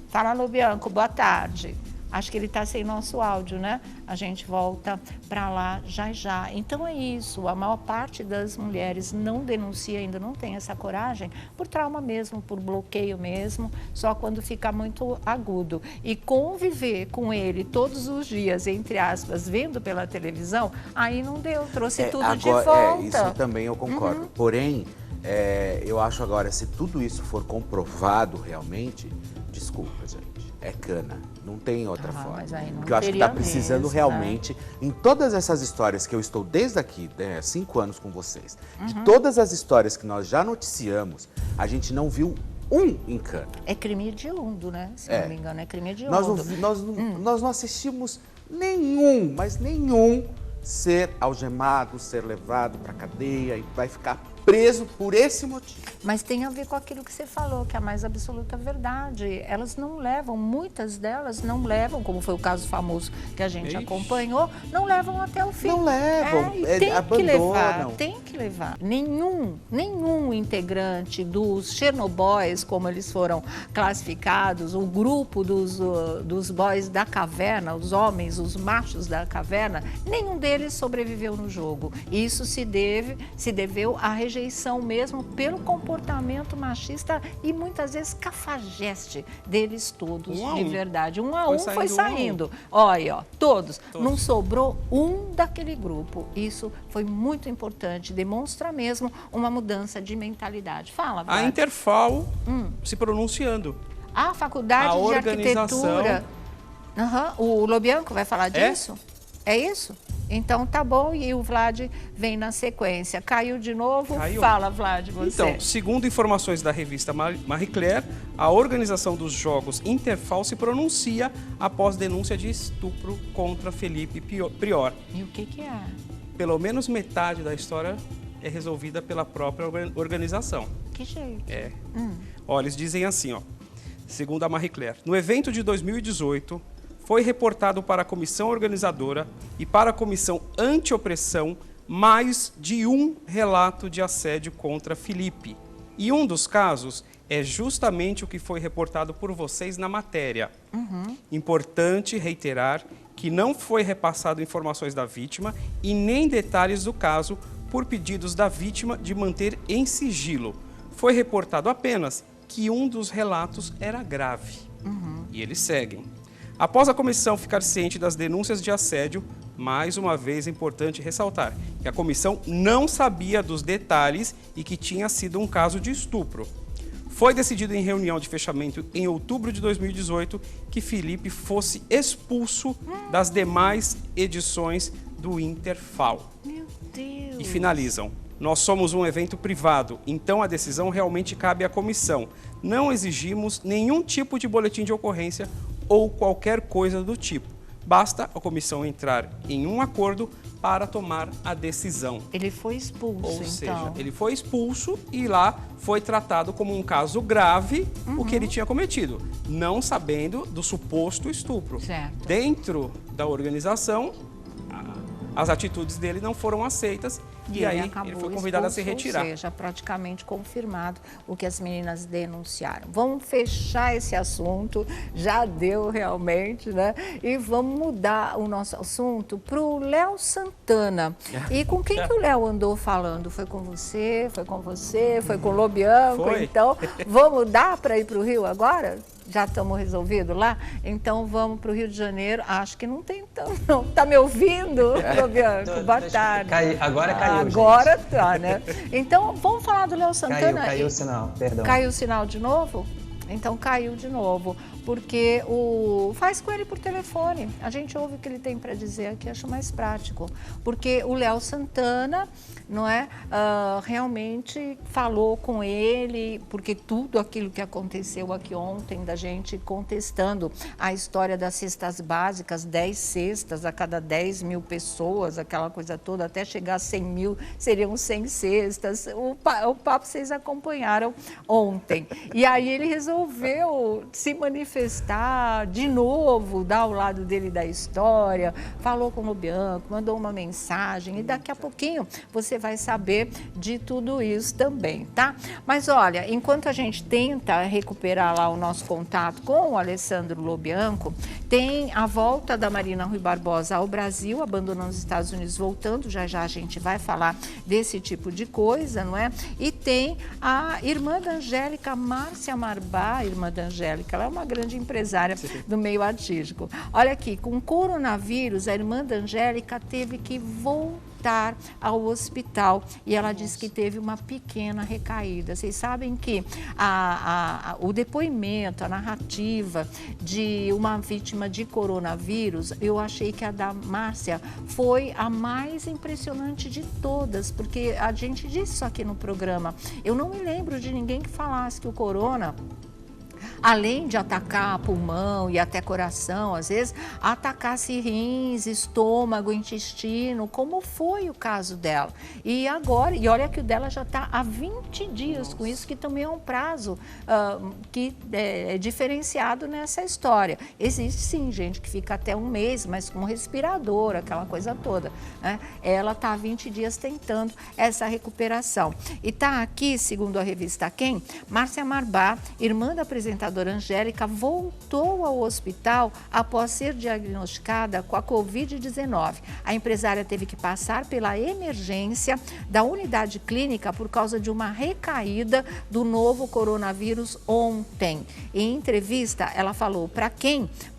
Fala, Lobianco, boa tarde. Acho que ele está sem nosso áudio, né? A gente volta para lá já. Então é isso, a maior parte das mulheres não denuncia, ainda não tem essa coragem, por trauma mesmo, por bloqueio mesmo, só quando fica muito agudo. E conviver com ele todos os dias, entre aspas, vendo pela televisão, aí não deu, trouxe tudo agora, de volta. Isso também eu concordo. Porém, eu acho agora, se tudo isso for comprovado realmente, desculpa, gente, é cana. Não tem outra forma. Porque eu acho que está precisando mesmo, realmente, em todas essas histórias que eu estou desde aqui, 5 anos com vocês, de todas as histórias que nós já noticiamos, a gente não viu um em cana. É crime hediondo, né? Se não me engano, é crime hediondo. Nós não assistimos nenhum, mas nenhum, ser algemado, ser levado para a cadeia e vai ficar preso por esse motivo. Mas tem a ver com aquilo que você falou, que é a mais absoluta verdade. Elas não levam, muitas delas não levam, como foi o caso famoso que a gente acompanhou, não levam até o fim. Não levam, abandonam. Tem que levar. Nenhum integrante dos Chernobyls, como eles foram classificados, o grupo dos boys da caverna, os homens, os machos da caverna, nenhum deles sobreviveu no jogo. Isso se deveu à rejeição mesmo pelo comportamento machista e muitas vezes cafajeste deles todos, de verdade. Um a um foi saindo. Olha, ó, todos. Não sobrou um daquele grupo. Isso foi muito importante, demonstra mesmo uma mudança de mentalidade. Fala, Vlad. A Interfal se pronunciando. A Faculdade de Arquitetura. O Lobianco vai falar disso? É isso? Então tá bom, e o Vlad vem na sequência. Caiu de novo? Caiu. Fala, Vlad, você. Então, segundo informações da revista Marie Claire, a organização dos Jogos Interfal se pronuncia após denúncia de estupro contra Felipe Prior. E o que é? Pelo menos metade da história é resolvida pela própria organização. Que jeito? Olha, eles dizem assim, ó, segundo a Marie Claire, no evento de 2018, foi reportado para a comissão organizadora e para a comissão anti-opressão mais de um relato de assédio contra Felipe. E um dos casos é justamente o que foi reportado por vocês na matéria. Importante reiterar que não foi repassado informações da vítima e nem detalhes do caso por pedidos da vítima de manter em sigilo. Foi reportado apenas que um dos relatos era grave. E eles seguem. Após a comissão ficar ciente das denúncias de assédio, mais uma vez é importante ressaltar que a comissão não sabia dos detalhes e que tinha sido um caso de estupro. Foi decidido em reunião de fechamento em outubro de 2018 que Felipe fosse expulso das demais edições do Interfal. Meu Deus! E finalizam. Nós somos um evento privado, então a decisão realmente cabe à comissão. Não exigimos nenhum tipo de boletim de ocorrência ou qualquer coisa do tipo. Basta a comissão entrar em um acordo para tomar a decisão. Ele foi expulso, Ou então. seja, ele foi expulso e lá foi tratado como um caso grave o que ele tinha cometido, não sabendo do suposto estupro. Certo. Dentro da organização, as atitudes dele não foram aceitas e aí ele foi convidado a se retirar. Ou seja, praticamente confirmado o que as meninas denunciaram. Vamos fechar esse assunto, já deu realmente, né? E vamos mudar o nosso assunto para o Léo Santana. E com quem que o Léo andou falando? Foi com você? Foi com você? Foi com o Lobianco? Foi. Então, vamos dar para ir para o Rio agora? Já estamos resolvidos lá? Então vamos para o Rio de Janeiro. Acho que não tem tanto, não. Tá me ouvindo, Lobianco? Boa tarde. Agora caiu, Agora gente. tá, né? Então vamos falar do Léo Santana. Caiu o sinal, perdão. Caiu o sinal de novo? Então caiu de novo, porque faz com ele por telefone. A gente ouve o que ele tem para dizer aqui, acho mais prático. Porque o Léo Santana, não é, realmente falou com ele, porque tudo aquilo que aconteceu aqui ontem, da gente contestando a história das cestas básicas, 10 cestas a cada 10 mil pessoas, aquela coisa toda, até chegar a 100 mil, seriam 100 cestas. O papo vocês acompanharam ontem. E aí ele resolveu se manifestar de novo, dar o lado dele da história, falou com o Lobianco, mandou uma mensagem e daqui a pouquinho você vai saber de tudo isso também, tá? Mas olha, enquanto a gente tenta recuperar lá o nosso contato com o Alessandro Lobianco, tem a volta da Marina Rui Barbosa ao Brasil, abandonando os Estados Unidos, voltando, já já a gente vai falar desse tipo de coisa, não é? E tem a irmã da Angélica, Márcia Marbá, a irmã da Angélica, ela é uma grande empresária do meio artístico. Olha aqui, com o coronavírus, a irmã da Angélica teve que voltar ao hospital e ela disse que teve uma pequena recaída. Vocês sabem que o depoimento, a narrativa de uma vítima de coronavírus, eu achei que a da Márcia foi a mais impressionante de todas, porque a gente disse isso aqui no programa. Eu não me lembro de ninguém que falasse que o corona, além de atacar pulmão e até coração, às vezes, atacasse rins, estômago, intestino, como foi o caso dela. E agora, e olha que o dela já está há 20 dias com isso, que também é um prazo que é diferenciado nessa história. Existe sim gente que fica até um mês, mas com respirador, aquela coisa toda, né? Ela está há 20 dias tentando essa recuperação. E está aqui, segundo a revista Quem, Márcia Marbá, irmã da apresentadora Angélica, voltou ao hospital após ser diagnosticada com a Covid-19. A empresária teve que passar pela emergência da unidade clínica por causa de uma recaída do novo coronavírus ontem. Em entrevista, ela falou para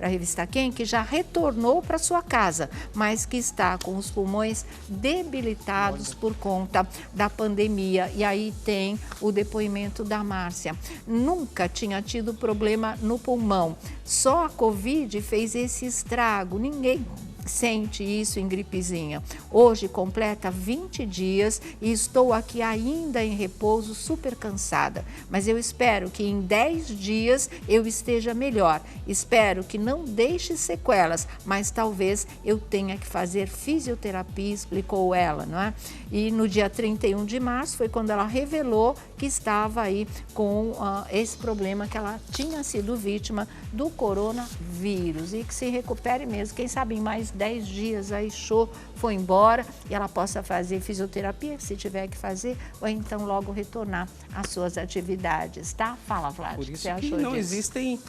a revista Quem, que já retornou para sua casa, mas que está com os pulmões debilitados por conta da pandemia. E aí tem o depoimento da Márcia. Nunca tinha tido problema no pulmão. Só a Covid fez esse estrago. Ninguém sente isso em gripezinha. Hoje completa 20 dias e estou aqui ainda em repouso, super cansada. Mas eu espero que em 10 dias eu esteja melhor. Espero que não deixe sequelas, mas talvez eu tenha que fazer fisioterapia, explicou ela, não é? E no dia 31 de março foi quando ela revelou que estava aí com esse problema, que ela tinha sido vítima do coronavírus e que se recupere mesmo. Quem sabe em mais 10 dias aí show, foi embora e ela possa fazer fisioterapia, se tiver que fazer, ou então logo retornar às suas atividades, tá? Fala, Vlad, Por o que isso você que achou não disso? existem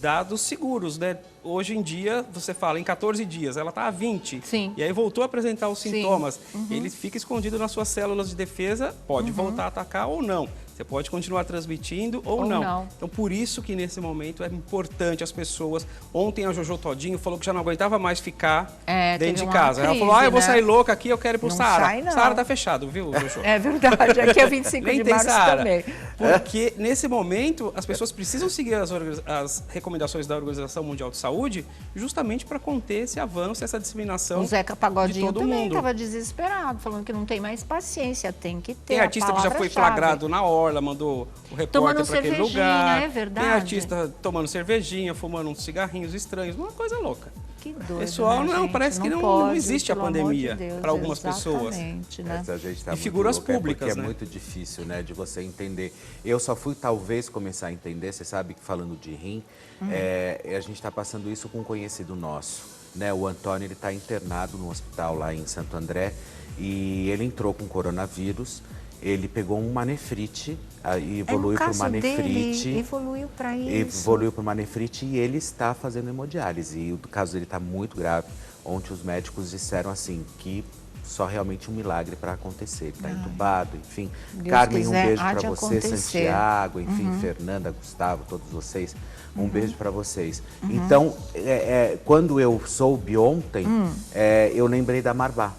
dados seguros, né? Hoje em dia, você fala em 14 dias, ela está a 20. Sim. E aí voltou a apresentar os sintomas. Uhum. Ele fica escondido nas suas células de defesa, pode voltar a atacar ou não. Você pode continuar transmitindo ou não. Então, por isso que nesse momento é importante as pessoas... Ontem a Jojo Todinho falou que já não aguentava mais ficar dentro de casa. Ela falou, eu vou sair louca aqui, eu quero ir pro Saara. Saara tá fechado, viu, Jojo? É verdade, aqui é 25 de março também. Porque nesse momento as pessoas precisam seguir as recomendações da Organização Mundial de Saúde justamente para conter esse avanço, essa disseminação O Zeca Pagodinho de todo também mundo. estava desesperado, falando que não tem mais paciência, tem que ter Tem artista que já foi flagrado na orla, mandou o repórter para aquele lugar. É verdade. Tem artista tomando cervejinha, fumando uns cigarrinhos estranhos, uma coisa louca. Que doido, Pessoal, né, não, gente? parece que não pode, existe a pelo amor pandemia de Deus, para algumas pessoas. exatamente, né? Essa gente tá E muito figuras louca, públicas, porque né? é muito difícil, né, de você entender. Eu só fui talvez começar a entender, você sabe que falando de rim, a gente está passando isso com um conhecido nosso, né? O Antônio, ele está internado no hospital lá em Santo André e ele entrou com coronavírus. Ele pegou uma nefrite e evoluiu para uma nefrite. Evoluiu para isso. Evoluiu para uma nefrite e ele está fazendo hemodiálise. E o caso dele está muito grave. Ontem os médicos disseram assim que só realmente um milagre para acontecer. Ele está entubado, enfim. Deus Carmen, quiser, um beijo há para de você, acontecer. Santiago, enfim, Fernanda, Gustavo, todos vocês. Um beijo para vocês. Então, quando eu soube ontem, eu lembrei da Marvá,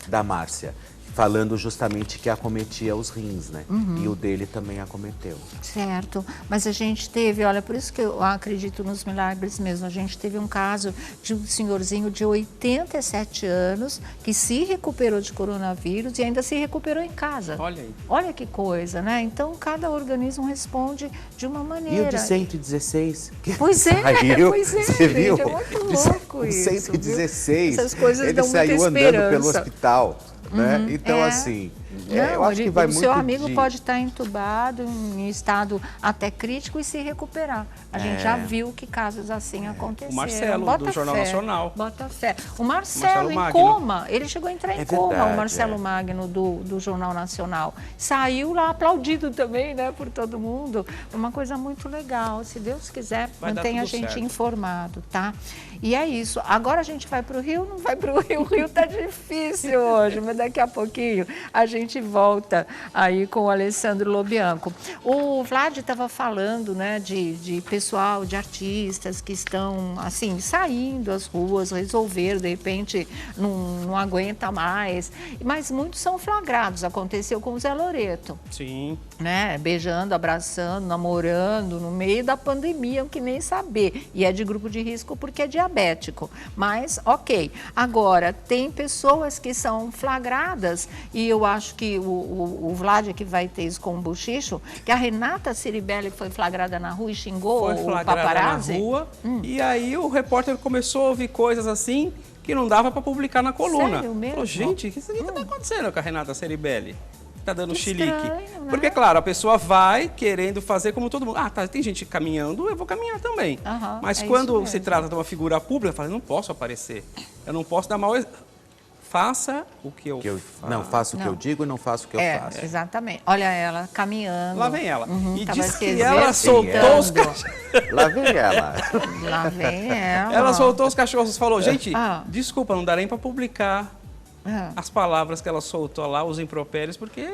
da Márcia, falando justamente que acometia os rins, né? E o dele também acometeu. Certo, mas a gente teve, olha, por isso que eu acredito nos milagres mesmo, a gente teve um caso de um senhorzinho de 87 anos que se recuperou de coronavírus e ainda se recuperou em casa. Olha aí. Olha que coisa, né? Então, cada organismo responde de uma maneira. E o de 116? Que Pois é, saiu, pois é, você viu? gente, é muito louco isso, 116, viu? Essas coisas ele dão muita saiu andando pelo esperança. hospital, né? Então, assim, eu acho que vai o muito seu amigo de... pode estar entubado em estado até crítico e se recuperar. A gente já viu que casos assim aconteceram. O Marcelo, Bota do Jornal fé, Nacional. Bota fé. O Marcelo em Magno. coma, ele chegou a entrar em É coma, verdade, o Marcelo Magno do Jornal Nacional. Saiu lá aplaudido também, né, por todo mundo. Uma coisa muito legal. Se Deus quiser, Vai dar mantenha a tudo gente certo. informado, tá? E é isso. Agora a gente vai para o Rio? Não vai para o Rio. O Rio tá difícil hoje, mas daqui a pouquinho a gente volta aí com o Alessandro Lobianco. O Vlad estava falando, né, de pessoal, de artistas que estão, assim, saindo às ruas, resolveram, de repente, não aguenta mais. Mas muitos são flagrados. Aconteceu com o Zé Loreto, Sim. né? Beijando, abraçando, namorando, no meio da pandemia, que nem saber. E é de grupo de risco porque é diabético. Mas, ok. Agora, tem pessoas que são flagradas, e eu acho que o Vlad que vai ter isso com o Buchicho, que a Renata Ciribelli foi flagrada na rua e xingou Foi o flagrada paparazzi. na rua e aí o repórter começou a ouvir coisas assim que não dava para publicar na coluna. Sério mesmo? Falou, gente, o que está acontecendo com a Renata Ceribelli? Tá dando Que chilique. estranho, né? Porque, claro, a pessoa vai querendo fazer como todo mundo. Ah, tá, tem gente caminhando, eu vou caminhar também. Aham, Mas é quando isso se mesmo. trata de uma figura pública, fala, eu não posso aparecer. Eu não posso dar mal. Faça o que eu faço. Não, faço o que eu digo e não faço o que eu faço. Exatamente. Olha ela caminhando. Lá vem ela. E tava diz que se ela soltou os cachorros. Lá vem ela. Lá vem ela. Ela soltou os cachorros e falou, gente, Ah. desculpa, não dá nem para publicar Ah. as palavras que ela soltou lá, os impropérios, porque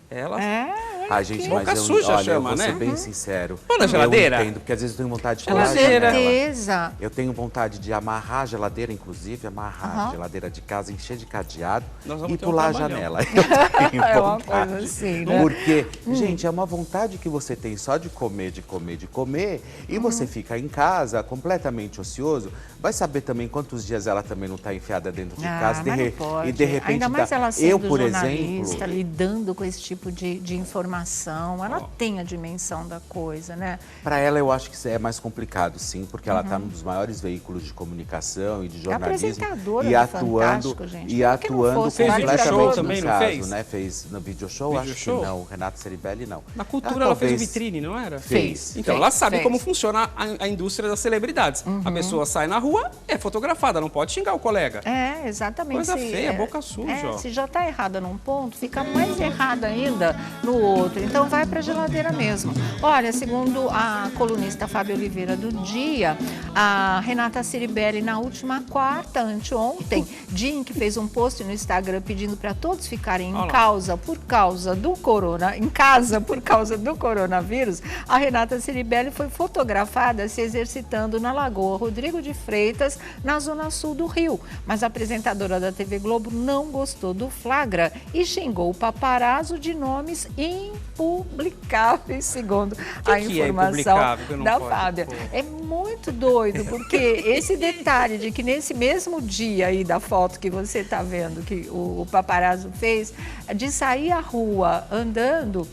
ela... É Ai, gente, Boca mas suja olha, chama, eu vou ser né? bem sincero. Põe na geladeira? Eu entendo, porque às vezes eu tenho vontade de Com pular a certeza. janela. Eu tenho vontade de amarrar a geladeira, inclusive, amarrar a geladeira de casa, encher de cadeado Nós vamos e ter um pular a trabalhão. janela. Eu tenho É uma vontade. coisa assim, né? Porque, gente, é uma vontade que você tem só de comer, e você fica em casa completamente ocioso. Vai saber também quantos dias ela também não está enfiada dentro de casa. Mas não pode. E de repente, ainda mais ela sendo eu, por jornalista, exemplo, lidando com esse tipo de informação, ela tem a dimensão da coisa, né? para ela eu acho que isso é mais complicado, sim, porque ela está num dos maiores veículos de comunicação e de jornalismo apresentadora e do atuando Fantástico, gente. e Por que não atuando fosse Fez completamente video show no também, não caso, fez? né? Fez no video show, Video acho show? que não. Renato Ceribelli não. Na cultura ela fez o talvez- vitrine, não era? Fez. Então, ela sabe como funciona a indústria das celebridades. A pessoa sai na rua, é fotografada, não pode xingar o colega. É, exatamente. Coisa feia, boca suja, ó. Se já está errada num ponto, fica mais errada ainda no outro. Então vai para a geladeira mesmo. Olha, segundo a colunista Fábio Oliveira do Dia, a Renata Ceribelli, na última quarta, anteontem, dia em que fez um post no Instagram pedindo para todos ficarem em casa por causa do coronavírus, a Renata Ceribelli foi fotografada se exercitando na Lagoa Rodrigo de Freitas, na zona sul do Rio. Mas a apresentadora da TV Globo não gostou do flagra e xingou o paparazzo de nomes impublicáveis, segundo a que é informação impublicável, que não da pode Fábia. pôr? É muito doido, porque esse detalhe de que nesse mesmo dia aí da foto que você está vendo, que o paparazzo fez, de sair à rua andando,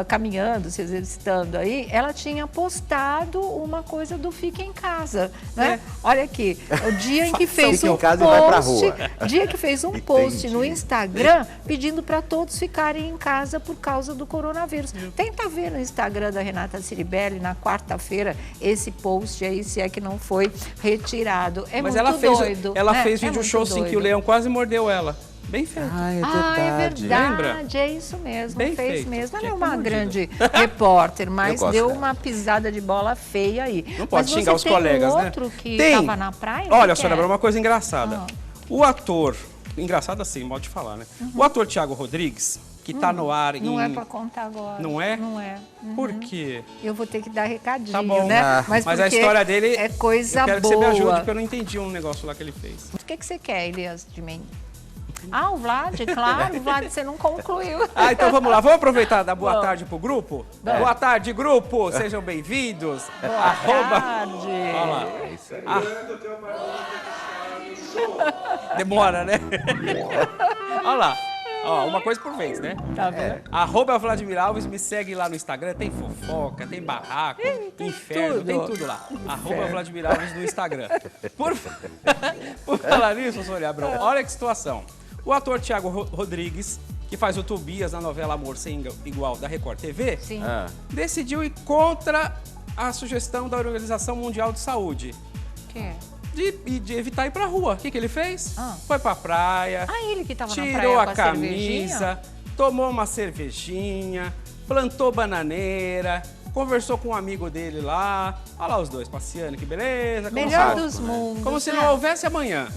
caminhando, se exercitando aí, ela tinha postado uma coisa do Fique em Casa, né? Olha aqui, o dia em que fez Fique em um casa e vai pra post, rua. dia que fez um post Entendi. no Instagram pedindo para todos ficarem em casa por causa do coronavírus. Tenta ver no Instagram da Renata Ceribelli na quarta-feira esse post aí, se é que não foi retirado. É Mas muito ela fez, doido. ela né? fez É vídeo muito show sim, que o doido. leão quase mordeu ela. Bem feito. Ai, é Ah, é verdade. verdade, é isso mesmo, Bem fez feito. mesmo. Ela Tinha é que ter uma mordido. grande repórter, mas gosto deu dela. uma pisada de bola feia aí. Não pode Mas xingar você os tem colegas, um né? outro que Tem. estava na praia? Olha, O que Sônia, é? uma coisa engraçada. O ator, engraçado assim, modo de falar, né? O ator Thiago Rodrigues, que tá no ar em... Não é para contar agora. Não é? Não é. Por quê? Eu vou ter que dar recadinho, Tá bom. né? Ah. Mas a porque história dele... é coisa eu quero boa. que você me ajude, porque eu não entendi um negócio lá que ele fez. O que você quer, Elias, de mim? Ah, o Vlad, claro, o Vlad, você não concluiu. Ah, então vamos lá. Vamos aproveitar da boa Vamos. tarde pro grupo? Boa tarde, grupo. Sejam bem-vindos. Arroba... Tarde. Olha lá. Demora, né? Olha lá. Ó, uma coisa por vez, né? Tá vendo? Arroba Vladimir Alves, me segue lá no Instagram. Tem fofoca, tem barraco, inferno, tudo. tem tudo lá. Arroba Vladimir Alves no Instagram. Por falar nisso, Sônia Abrão, olha que situação. O ator Thiago Rodrigues, que faz o Tobias na novela Amor Sem Igual da Record TV, Sim. decidiu ir contra a sugestão da Organização Mundial de Saúde O quê? de evitar ir pra rua. O que ele fez? Ah. Foi pra praia, Ah, ele que estava na praia tirou com a cervejinha? camisa, tomou uma cervejinha, plantou bananeira, conversou com um amigo dele lá. Olha lá os dois passeando, que beleza. como Melhor se- dos mundos. Como se né? não houvesse amanhã,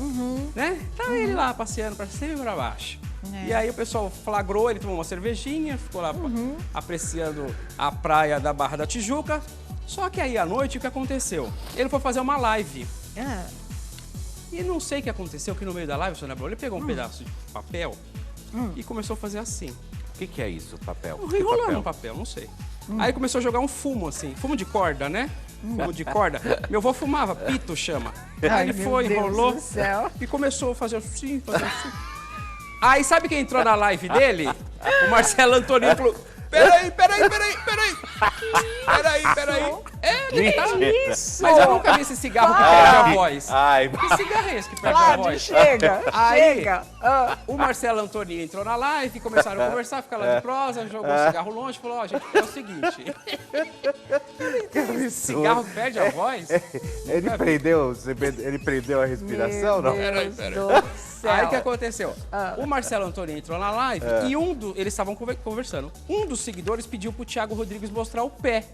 né? Tá ele lá passeando pra cima e pra baixo. É. E aí o pessoal flagrou, ele tomou uma cervejinha, ficou lá apreciando a praia da Barra da Tijuca. Só que aí à noite o que aconteceu? Ele foi fazer uma live. Ah, E não sei o que aconteceu, que no meio da live, Sônia Abrão, ele pegou um pedaço de papel e começou a fazer assim. O que é isso, papel? Que Enrolando no papel, não sei. Aí começou a jogar um fumo assim, fumo de corda, né? Fumo de corda. Meu avô fumava, pito chama. Aí Ai, ele meu foi, Deus enrolou do céu. e começou a fazer assim, fazer assim. Aí sabe quem entrou na live dele? O Marcelo Antonino falou: peraí. É, tá. isso? Mas eu nunca vi esse cigarro que perde a voz. Ai, Que cigarro é esse que perde a Vlad, voz? chega, Aí, chega. Ah. o Marcelo Antonini entrou na live, começaram a conversar, ficar lá de prosa, jogou o cigarro longe e falou: ó, gente, é o seguinte. Cigarro que perde a voz? ele prendeu a respiração, não? Meu Deus Peraí. do céu. Aí o que aconteceu? O Marcelo Antonini entrou na live e eles estavam conversando. Um dos seguidores pediu pro Thiago Rodrigues mostrar o pé.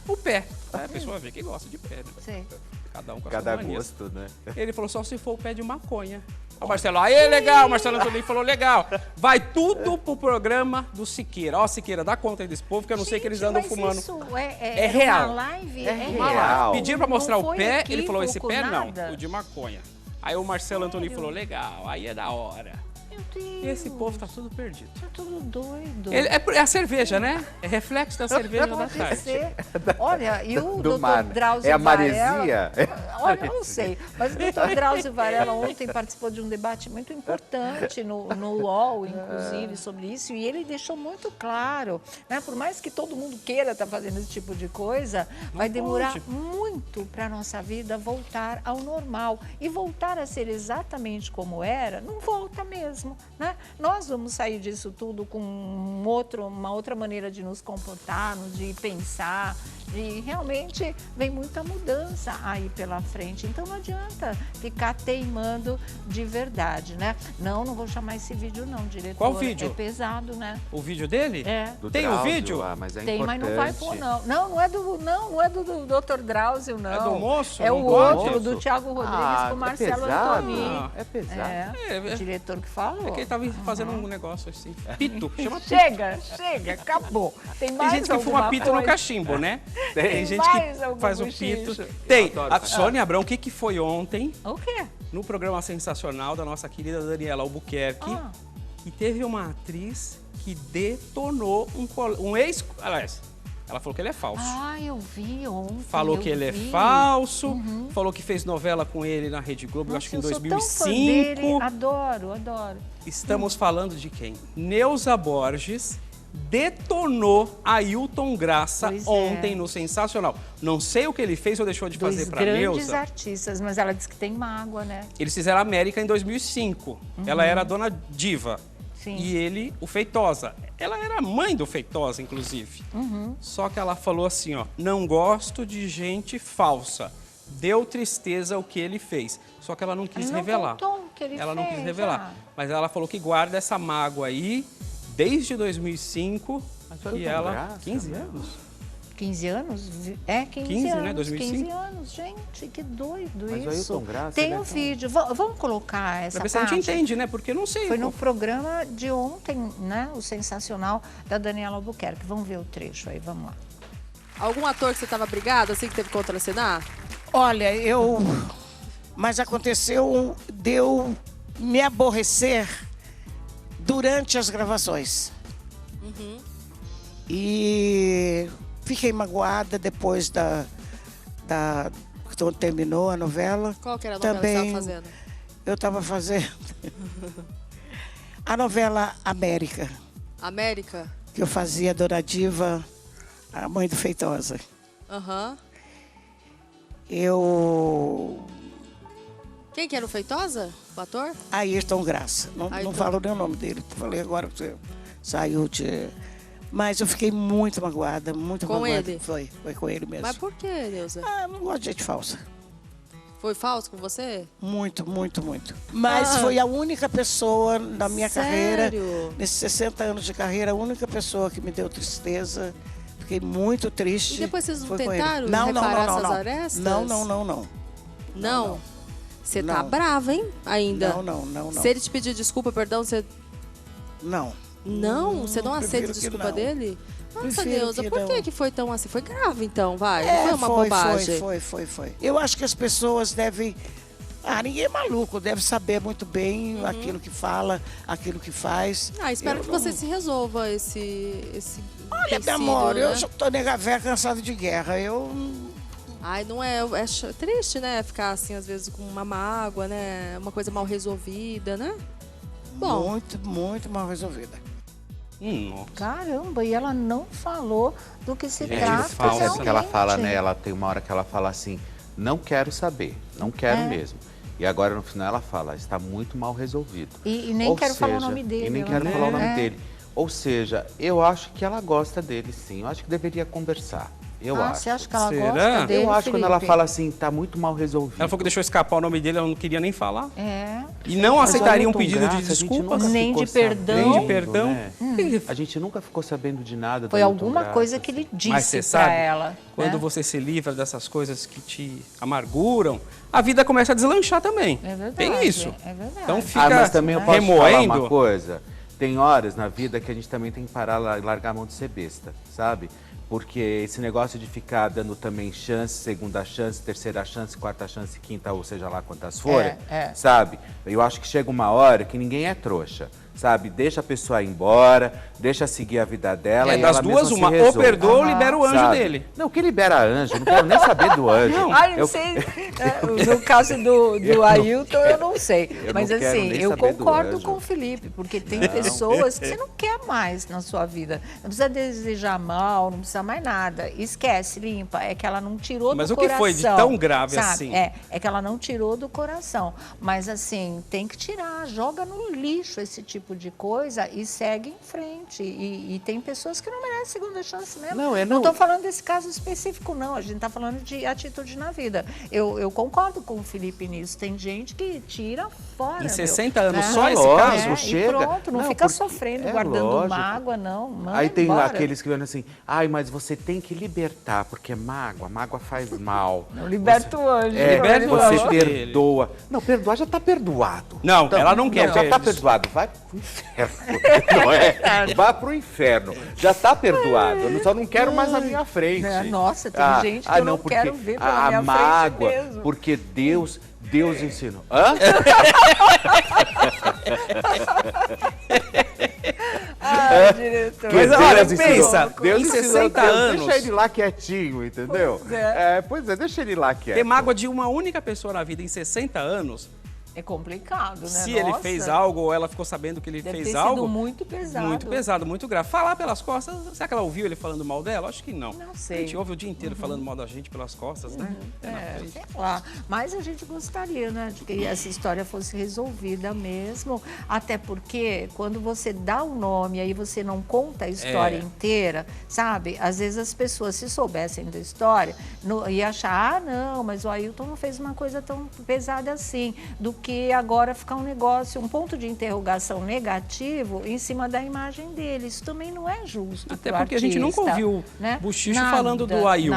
O pé. A pessoa vê que gosta de pé, né? Sim. Cada um com a Cada sua mania. gosto, né? Ele falou: só se for o pé de maconha. O Marcelo, aí legal, o Marcelo Antonini falou legal. Vai tudo pro programa do Siqueira. Ó, Siqueira, dá conta aí desse povo, que eu não sei que eles andam fumando. Isso é real. Uma live? É real. Pediram pra mostrar Não o foi pé, ele falou, esse equívoco, pé não, nada? o de maconha. Aí o Marcelo Antonini falou, legal, aí é da hora. Meu Deus. E esse povo tá tudo perdido. Tá tudo doido. É a cerveja, né? É reflexo da cerveja da Pode tarde. ser. Olha, e o Do Dr. mar. Drauzio É a Varela... maresia? Olha, eu não sei. Mas o Dr. Drauzio Varela ontem participou de um debate muito importante no UOL, inclusive, sobre isso. E ele deixou muito claro, né? Por mais que todo mundo queira estar fazendo esse tipo de coisa, vai demorar muito para a nossa vida voltar ao normal. E voltar a ser exatamente como era, não volta mesmo, né? Nós vamos sair disso tudo com uma outra maneira de nos comportarmos, de pensar, de realmente vem muita mudança aí pela frente. Então não adianta ficar teimando de verdade, né? Não vou chamar esse vídeo não, diretor. Qual vídeo? É pesado, né? O vídeo dele? É. Tem o vídeo? Mas é Tem, importante. mas não vai pôr, não. Não é do Dr. Drauzio, não. É do moço? É Não o pode? outro, do Thiago Rodrigues com o Marcelo Antonini. É pesado. O diretor que falou. É que ele tava fazendo um negócio assim. Pito. Chama pito. Chega, acabou. Tem Tem gente que fuma pito no cachimbo, né? Tem gente que faz o pito. Tem. A Sônia Abrão, o que foi ontem? O quê? No programa sensacional da nossa querida Daniela Albuquerque. E teve uma atriz que detonou um ex... Aliás, ela falou que ele é falso. Eu vi ontem. Falou que ele é falso, falou que fez novela com ele na Rede Globo, acho que em 2005. Eu sou tão fã dele. Adoro. Estamos falando de quem? Neuza Borges detonou Ailton Graça ontem no Sensacional. Não sei o que ele fez ou deixou de fazer para Neuza. Grandes artistas, mas ela disse que tem mágoa, né? Eles fizeram América em 2005. Ela era a dona Diva. Sim. E ele, o Feitosa. Ela era a mãe do Feitosa, inclusive. Só que ela falou assim, ó, não gosto de gente falsa. Deu tristeza o que ele fez. Só que ela não quis revelar. Contou o que ele ela não fez, quis revelar. Mas ela falou que guarda essa mágoa aí desde 2005. Que ela... 15 anos? 15 anos? É, 15 anos. Né? 2005? 15 anos, gente, que doido Mas isso. o Ailton Graça, tem né, um vídeo, vamos colocar essa pra ver se a parte? gente entende, né? Porque eu não sei. Foi no programa de ontem, né? O Sensacional da Daniela Albuquerque. Vamos ver o trecho aí, vamos lá. Algum ator que você estava brigado, assim, que teve que contracenar? Olha, mas aconteceu de eu me aborrecer durante as gravações. E fiquei magoada depois quando terminou a novela. Qual que era a novela que você estava fazendo? Eu estava fazendo a novela América. América? Que eu fazia a Dona Diva, a mãe do Feitosa. Quem que era o Feitosa? O ator? Ailton Graça. Não falo nem o nome dele. Falei agora que você saiu de... Mas eu fiquei muito magoada, muito magoada. Com ele? Foi com ele mesmo. Mas por que, Neuza? Eu não gosto de gente falsa. Foi falso com você? Muito. Mas foi a única pessoa na minha carreira, nesses 60 anos de carreira, a única pessoa que me deu tristeza. Fiquei muito triste. E depois vocês não foi tentaram reparar essas arestas? Não. Não? Você tá brava, hein? Ainda? Não. Se ele te pedir desculpa, perdão, você... Não. Não? Você não aceita a desculpa dele? Nossa, Neuza, por que foi tão assim? Foi grave, então, vai? Não foi uma bobagem? Foi. Eu acho que as pessoas devem... ninguém é maluco, deve saber muito bem aquilo que fala, aquilo que faz. Espero que você se resolva esse Olha, meu amor, né? Eu já tô nega véia cansado de guerra, não é triste, né? Ficar assim, às vezes, com uma mágoa, né? Uma coisa mal resolvida, né? Bom. Muito mal resolvida. Caramba, e ela não falou do que se trata. Percebe que ela fala, né? Ela tem uma hora que ela fala assim, não quero saber, não quero mesmo. E agora no final ela fala, está muito mal resolvido. E nem quero falar o nome dele. E nem quero falar o nome dele. Ou seja, eu acho que ela gosta dele, sim. Eu acho que deveria conversar. Eu acho. Você acha que ela Será? gosta dele, Eu acho Felipe? quando ela fala assim, tá muito mal resolvido. Ela falou que deixou escapar o nome dele, ela não queria nem falar. É. E não Mas aceitaria um Ailton pedido Graça, de a gente desculpas. nunca Nem ficou de perdão. sabendo, Nem de perdão. né? A gente nunca ficou sabendo de nada do Foi Ailton alguma Graça, coisa que assim. ele Mas você disse pra sabe, ela. quando né? você se livra dessas coisas que te amarguram, a vida começa a deslanchar também. É verdade. Tem isso. É verdade. Então fica Mas também eu posso falar remoendo. uma coisa. Tem horas na vida que a gente também tem que parar, largar a mão de ser besta, sabe? Porque esse negócio de ficar dando também chance, segunda chance, terceira chance, quarta chance, quinta, ou seja lá quantas forem, sabe? Eu acho que chega uma hora que ninguém é trouxa, sabe? Deixa a pessoa ir embora, deixa seguir a vida dela. E das ela duas, mesma uma, se ou resolve, perdoa ou libera o anjo sabe? dele. Não, que libera anjo, não quero nem saber do anjo. Não sei. No caso do Ailton, eu não sei. Mas não quero assim, nem eu saber do concordo anjo. com o Felipe, porque tem pessoas que você não quer mais na sua vida. Não precisa desejar mal, não precisa mais nada. Esquece, limpa. É que ela não tirou Mas do o que coração. foi de tão grave sabe? assim? É que ela não tirou do coração. Mas assim, tem que tirar. Joga no lixo esse tipo de coisa e segue em frente. E tem pessoas que não merecem segunda chance mesmo. Não, Não estou falando desse caso específico, não. A gente está falando de atitude na vida. Eu concordo com o Felipe nisso. Tem gente que tira fora. Em 60 anos, né? só esse lógico, caso. chega. E pronto, não fica sofrendo, guardando lógico. mágoa, não. Manda Aí tem embora. aqueles que vão assim, ai, mas você tem que libertar, porque mágoa faz mal. Não liberta o anjo. Liberta o Você anjo perdoa. Não, perdoar já tá perdoado. Não, ela não quer. Já tá perdoado. Vai pro inferno. Não é? Vai pro inferno. Já tá perdoado. Eu só não quero mais na minha frente. Nossa, tem gente que eu não quero ver pela minha mágoa, frente mesmo. porque Deus ensinou. Hã? Diretor. Mas olha, pensa, Deus em ensinou, 60 Deus, anos... deixa ele lá quietinho, entendeu? Pois é, deixa ele lá quieto. Ter mágoa de uma única pessoa na vida em 60 anos, É complicado, né? se ele fez algo ou ela ficou sabendo que ele Deve fez ter algo... sido muito pesado. Muito pesado, muito grave. Falar pelas costas, será que ela ouviu ele falando mal dela? Acho que não. Não sei. A gente ouve o dia inteiro falando mal da gente pelas costas, né? Sei lá. Mas a gente gostaria, né, de que essa história fosse resolvida mesmo. Até porque quando você dá o nome e aí você não conta a história inteira, sabe? Às vezes as pessoas, se soubessem da história, iam achar, não, mas o Ailton não fez uma coisa tão pesada assim, do que agora ficar um negócio, um ponto de interrogação negativo em cima da imagem dele. Isso também não é justo. Até porque a gente nunca ouviu Buchicho falando do Ailton.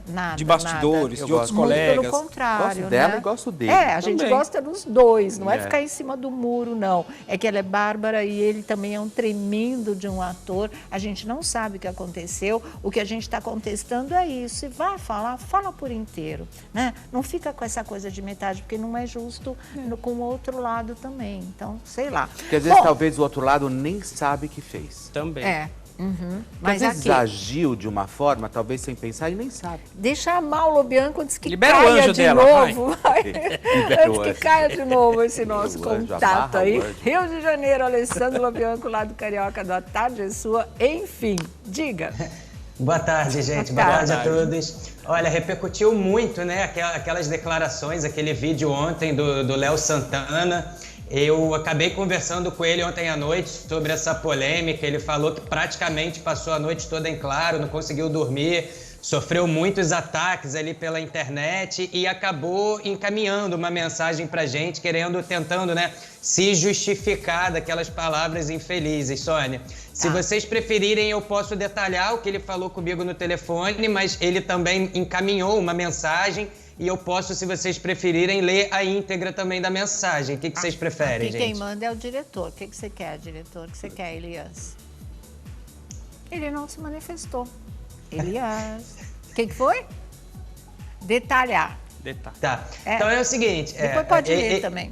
Nada, de bastidores, nada. de outros Muito colegas. pelo contrário, Gosto dela né? e gosto dele. A gente também. gosta dos dois, não é ficar em cima do muro, não. É que ela é bárbara e ele também é um tremendo de um ator. A gente não sabe o que aconteceu. O que a gente está contestando é isso. E vai falar, fala por inteiro, né? Não fica com essa coisa de metade, porque não é justo com o outro lado também. Então, sei lá. Porque às vezes talvez o outro lado nem sabe que fez. Também. Mas às vezes aqui, agiu de uma forma, talvez sem pensar, e nem sabe. deixa a Mauro Bianco antes que Libera o caia anjo de dela, novo. Libera o Antes que anjo. caia de novo esse nosso O anjo, contato amarra aí. o anjo. Rio de Janeiro, Alessandro Bianco, lá do Carioca, do A Tarde é Sua. Enfim, diga. Boa tarde, gente. Boa Boa tarde a tarde. todos. Olha, repercutiu muito, né? Aquelas declarações, aquele vídeo ontem do Léo Santana. Eu acabei conversando com ele ontem à noite sobre essa polêmica. Ele falou que praticamente passou a noite toda em claro, não conseguiu dormir, sofreu muitos ataques ali pela internet e acabou encaminhando uma mensagem pra gente, tentando, né, se justificar daquelas palavras infelizes. Sônia, se vocês preferirem, eu posso detalhar o que ele falou comigo no telefone, mas ele também encaminhou uma mensagem e eu posso, se vocês preferirem, ler a íntegra também da mensagem. O que vocês preferem, Aqui gente? quem manda é o diretor. O que você quer, diretor? O que você quer, Elias? Ele não se manifestou. Elias. O que foi? Detalhar. Detalhe. Tá, então é o seguinte... Depois pode ler também.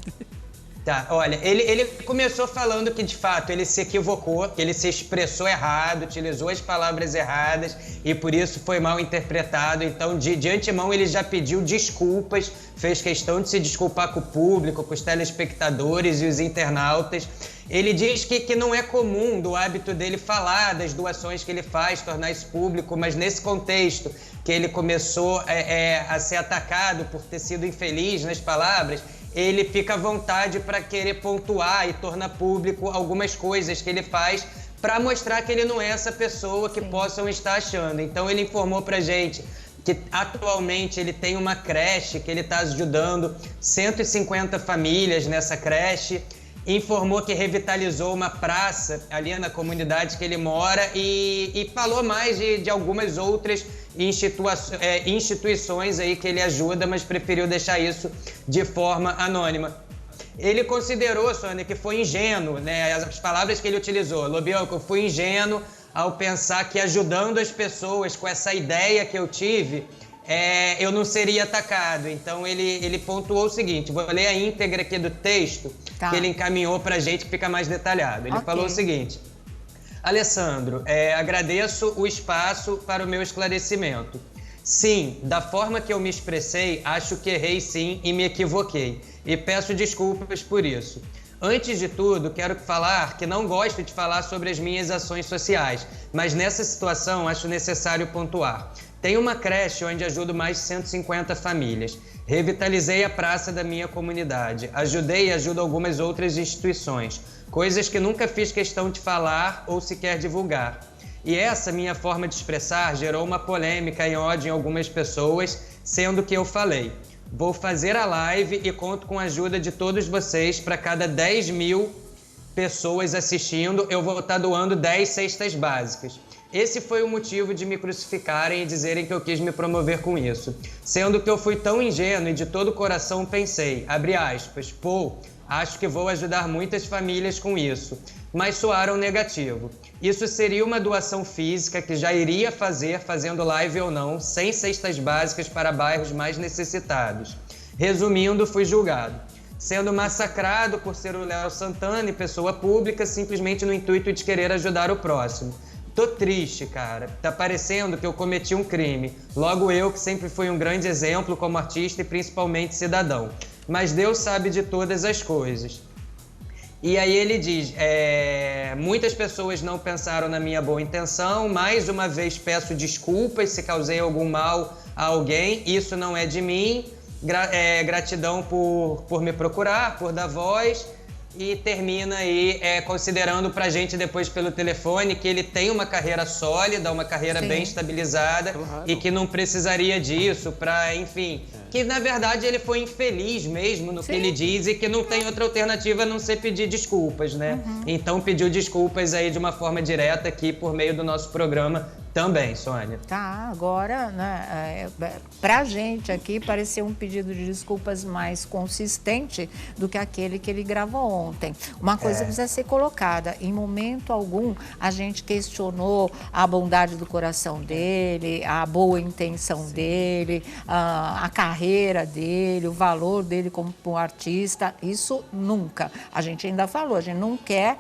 Tá, olha, ele começou falando que, de fato, ele se equivocou, que ele se expressou errado, utilizou as palavras erradas e, por isso, foi mal interpretado. Então, de antemão, ele já pediu desculpas, fez questão de se desculpar com o público, com os telespectadores e os internautas. Ele diz que não é comum do hábito dele falar das doações que ele faz, tornar isso público, mas nesse contexto que ele começou a ser atacado por ter sido infeliz nas palavras, ele fica à vontade para querer pontuar e tornar público algumas coisas que ele faz para mostrar que ele não é essa pessoa que possam estar achando. Então ele informou pra gente que atualmente ele tem uma creche, que ele está ajudando 150 famílias nessa creche. Informou que revitalizou uma praça ali na comunidade que ele mora e falou mais de algumas outras instituições aí que ele ajuda, mas preferiu deixar isso de forma anônima. Ele considerou, Sônia, que foi ingênuo, né? As palavras que ele utilizou. Lobianco, eu fui ingênuo ao pensar que ajudando as pessoas com essa ideia que eu tive, eu não seria atacado. Então ele pontuou o seguinte, vou ler a íntegra aqui do texto que ele encaminhou pra gente, que fica mais detalhado. Ele falou o seguinte: Alessandro, agradeço o espaço para o meu esclarecimento. Sim, da forma que eu me expressei, acho que errei sim e me equivoquei. E peço desculpas por isso. Antes de tudo, quero falar que não gosto de falar sobre as minhas ações sociais, mas nessa situação acho necessário pontuar. Tenho uma creche onde ajudo mais de 150 famílias. Revitalizei a praça da minha comunidade. Ajudei e ajudo algumas outras instituições. Coisas que nunca fiz questão de falar ou sequer divulgar. E essa minha forma de expressar gerou uma polêmica e ódio em algumas pessoas, sendo que eu falei: vou fazer a live e conto com a ajuda de todos vocês. Para cada 10 mil pessoas assistindo, eu vou estar doando 10 cestas básicas. Esse foi o motivo de me crucificarem e dizerem que eu quis me promover com isso. Sendo que eu fui tão ingênuo e de todo o coração pensei, abre aspas, pô, acho que vou ajudar muitas famílias com isso. Mas soaram negativo. Isso seria uma doação física que já iria fazer, fazendo live ou não, 100 cestas básicas para bairros mais necessitados. Resumindo, fui julgado. Sendo massacrado por ser o Léo Santana e pessoa pública, simplesmente no intuito de querer ajudar o próximo. Tô triste, cara. Tá parecendo que eu cometi um crime. Logo eu, que sempre fui um grande exemplo como artista e principalmente cidadão. Mas Deus sabe de todas as coisas. E aí ele diz, muitas pessoas não pensaram na minha boa intenção, mais uma vez peço desculpas se causei algum mal a alguém, isso não é de mim, gratidão por me procurar, por dar voz, e termina aí considerando pra gente depois pelo telefone que ele tem uma carreira sólida, uma carreira bem estabilizada, e que não precisaria disso pra, enfim... Que, na verdade, ele foi infeliz mesmo no que ele diz e que não tem outra alternativa a não ser pedir desculpas, né? Então, pediu desculpas aí de uma forma direta aqui por meio do nosso programa também, Sônia. Tá, agora, né, pra gente aqui, pareceu um pedido de desculpas mais consistente do que aquele que ele gravou ontem. Uma coisa precisa ser colocada, em momento algum a gente questionou a bondade do coração dele, a boa intenção dele, a carreira dele, o valor dele como artista, isso nunca. A gente ainda falou, a gente não quer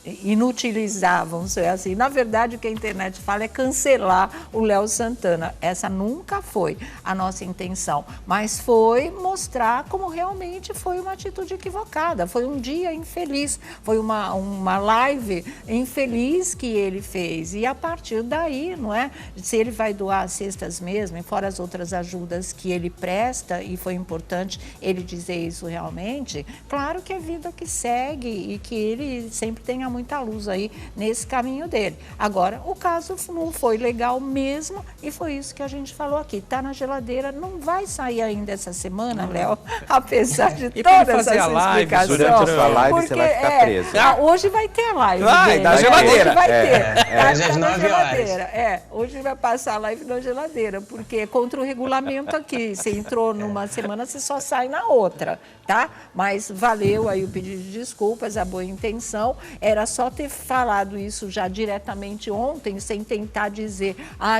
inutilizar, vamos dizer assim. Na verdade, o que a internet fala é cancelar o Léo Santana. Essa nunca foi a nossa intenção, mas foi mostrar como realmente foi uma atitude equivocada, foi um dia infeliz, foi uma live infeliz que ele fez. E a partir daí, não é? Se ele vai doar cestas mesmo, e fora as outras ajudas que ele presta, e foi importante ele dizer isso realmente, claro que é vida que segue e que ele sempre tenha muita luz aí nesse caminho dele. Agora, o caso não foi legal mesmo e foi isso que a gente falou aqui. Tá na geladeira, não vai sair ainda essa semana, Léo, apesar de toda essa explicação. Durante a sua live você vai ficar preso. Hoje vai ter a live. Vai, da geladeira. Hoje vai ter. Hoje às 9 horas. Hoje vai passar a live na geladeira, porque é contra o regulamento aqui. Você entrou numa semana, você só sai na outra, tá? Mas valeu aí o pedido de desculpas, a boa intenção. Era só ter falado isso já diretamente ontem, sem tentar dizer,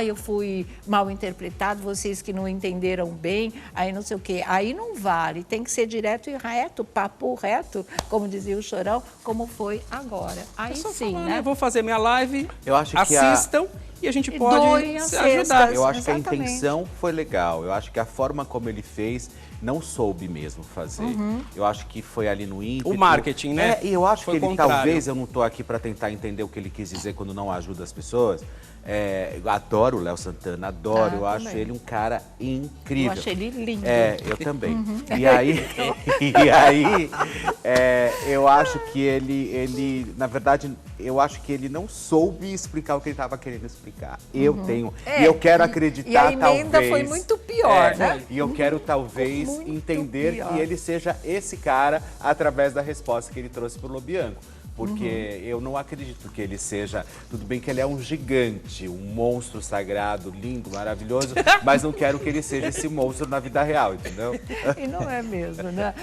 eu fui mal interpretado, vocês que não entenderam bem, aí não sei o quê. Aí não vale, tem que ser direto e reto, papo reto, como dizia o Chorão, como foi agora. Aí sim, falar, né? Vou fazer minha live, eu acho que assistam e a gente pode se ajudar. Eu acho que a intenção foi legal, eu acho que a forma como ele fez, não soube mesmo fazer. Eu acho que foi ali no ímpeto. O marketing, né? E eu acho foi que ele, talvez, eu não estou aqui para tentar entender o que ele quis dizer quando não ajuda as pessoas, Eu adoro o Léo Santana, adoro. Eu acho também. ele um cara incrível. Eu achei ele lindo. Eu também. E aí, eu acho que ele, na verdade, eu acho que ele não soube explicar o que ele estava querendo explicar. Eu tenho. E eu quero acreditar, e a emenda talvez. foi muito pior, né? E eu quero, talvez, Muito entender pior. que ele seja esse cara através da resposta que ele trouxe para o Lobianco. Porque eu não acredito que ele seja... Tudo bem que ele é um gigante, um monstro sagrado, lindo, maravilhoso, mas não quero que ele seja esse monstro na vida real, entendeu? E não é mesmo, né?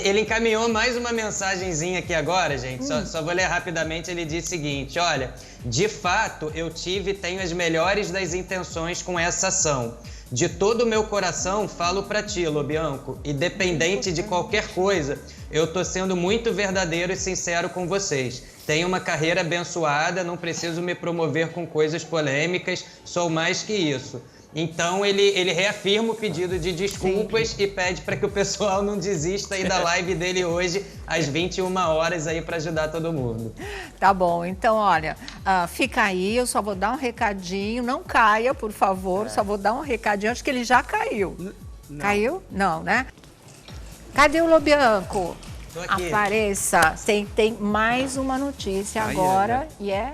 Ele encaminhou mais uma mensagenzinha aqui agora, gente. Só vou ler rapidamente. Ele diz o seguinte: olha, de fato, eu tive e tenho as melhores das intenções com essa ação. De todo o meu coração, falo pra ti, Lobianco, independente de qualquer coisa, eu tô sendo muito verdadeiro e sincero com vocês. Tenho uma carreira abençoada, não preciso me promover com coisas polêmicas, sou mais que isso. Então ele reafirma o pedido de desculpas e pede para que o pessoal não desista aí da live dele hoje às 21 horas aí para ajudar todo mundo. Tá bom, então olha, fica aí, eu só vou dar um recadinho, não caia, por favor, só vou dar um recadinho, acho que ele já caiu. Não. Caiu? Não, né? Cadê o Lobianco? Tô aqui. Apareça, tem mais uma notícia agora e é...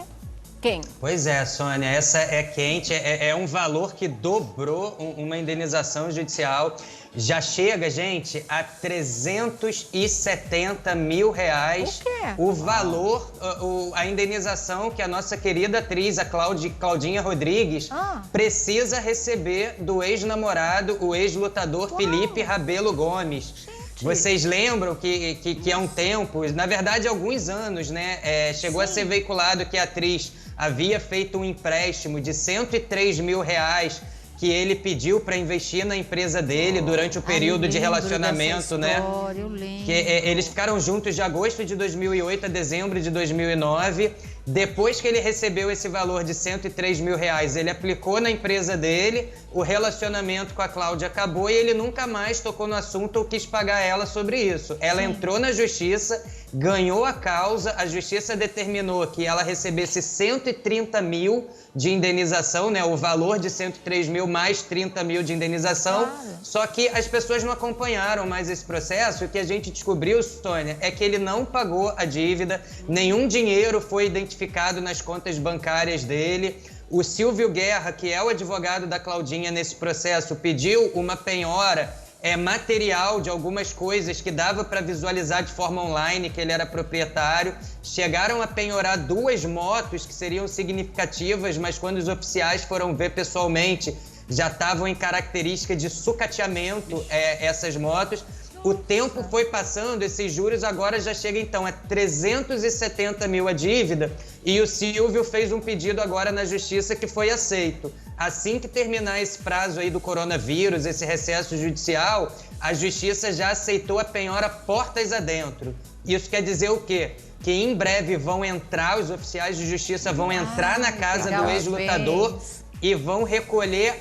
Quem? Pois é, Sônia, essa é quente, é um valor que dobrou uma indenização judicial. Já chega, gente, a 370 mil reais. O quê? O valor, a indenização que a nossa querida atriz, a Claudinha Rodrigues, precisa receber do ex-namorado, o ex-lutador Felipe Rabelo Gomes. Vocês lembram que há um tempo, na verdade há alguns anos, né, chegou a ser veiculado que a atriz havia feito um empréstimo de 103 mil reais que ele pediu para investir na empresa dele durante o período de relacionamento, né? Eu lembro. Que eles ficaram juntos de agosto de 2008 a dezembro de 2009. Depois que ele recebeu esse valor de 103 mil reais, ele aplicou na empresa dele, o relacionamento com a Cláudia acabou e ele nunca mais tocou no assunto ou quis pagar ela sobre isso. Ela entrou na justiça, ganhou a causa, a justiça determinou que ela recebesse 130 mil de indenização, né? O valor de 103 mil mais 30 mil de indenização. Só que as pessoas não acompanharam mais esse processo e o que a gente descobriu, Sônia, é que ele não pagou a dívida, nenhum dinheiro foi identificado nas contas bancárias dele. O Silvio Guerra, que é o advogado da Claudinha nesse processo, pediu uma penhora material de algumas coisas que dava para visualizar de forma online, que ele era proprietário. Chegaram a penhorar 2 motos que seriam significativas, mas quando os oficiais foram ver pessoalmente, já estavam em característica de sucateamento essas motos. O tempo foi passando, esses juros agora já chegam então a 370 mil a dívida e o Silvio fez um pedido agora na justiça que foi aceito. Assim que terminar esse prazo aí do coronavírus, esse recesso judicial, a justiça já aceitou a penhora portas adentro. Isso quer dizer o quê? Que em breve vão entrar, os oficiais de justiça vão entrar na casa do ex-lutador e vão recolher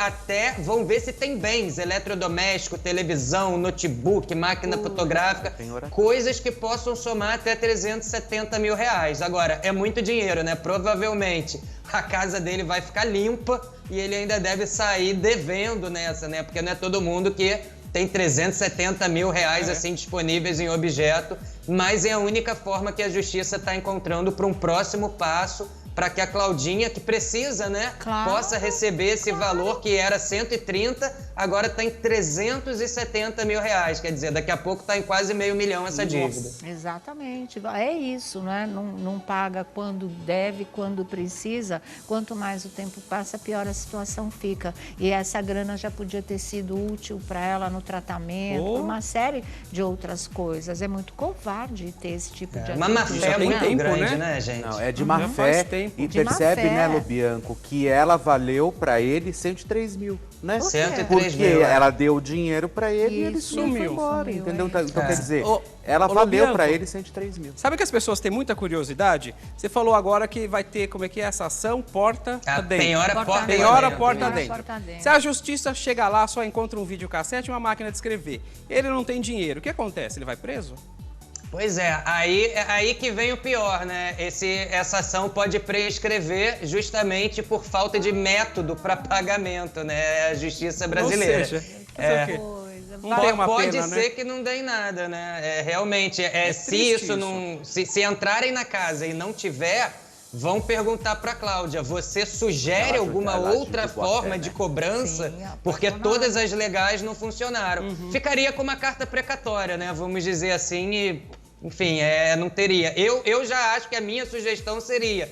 vão ver se tem bens, eletrodoméstico, televisão, notebook, máquina fotográfica, coisas que possam somar até 370 mil reais. Agora, é muito dinheiro, né? Provavelmente a casa dele vai ficar limpa e ele ainda deve sair devendo nessa, né? Porque não é todo mundo que tem 370 mil reais assim disponíveis em objeto, mas é a única forma que a justiça está encontrando para um próximo passo, para que a Claudinha, que precisa, né, possa receber esse valor que era 130, agora está em 370 mil reais. Quer dizer, daqui a pouco está em quase R$500 mil essa dívida. Exatamente. É isso, né? Não paga quando deve, quando precisa. Quanto mais o tempo passa, pior a situação fica. E essa grana já podia ter sido útil para ela no tratamento, por uma série de outras coisas. É muito covarde ter esse tipo de atitude. Uma má fé muito grande, né, gente? Não, é de má fé. E percebe, né, Lobianco, que ela valeu pra ele 103 mil, né? 103 Porque mil. ela deu o dinheiro pra ele e ele sumiu. foi embora, entendeu? Então quer dizer, ela valeu Lobianco, pra ele 103 mil. Sabe que as pessoas têm muita curiosidade? Você falou agora que vai ter, como é que é essa ação? Porta adentro. Penhora porta dentro. Se a justiça chega lá, só encontra um videocassete e uma máquina de escrever. Ele não tem dinheiro. O que acontece? Ele vai preso? Pois é, aí que vem o pior, né? Essa ação pode prescrever justamente por falta de método para pagamento, né? A justiça brasileira. Ou seja, pode ser que não dê em nada, né? Realmente, se entrarem na casa e não tiver, vão perguntar para Cláudia, você sugere alguma outra forma de cobrança? Sim, porque todas as legais não funcionaram. Ficaria com uma carta precatória, né? Vamos dizer assim, e, enfim, não teria. Eu já acho que a minha sugestão seria...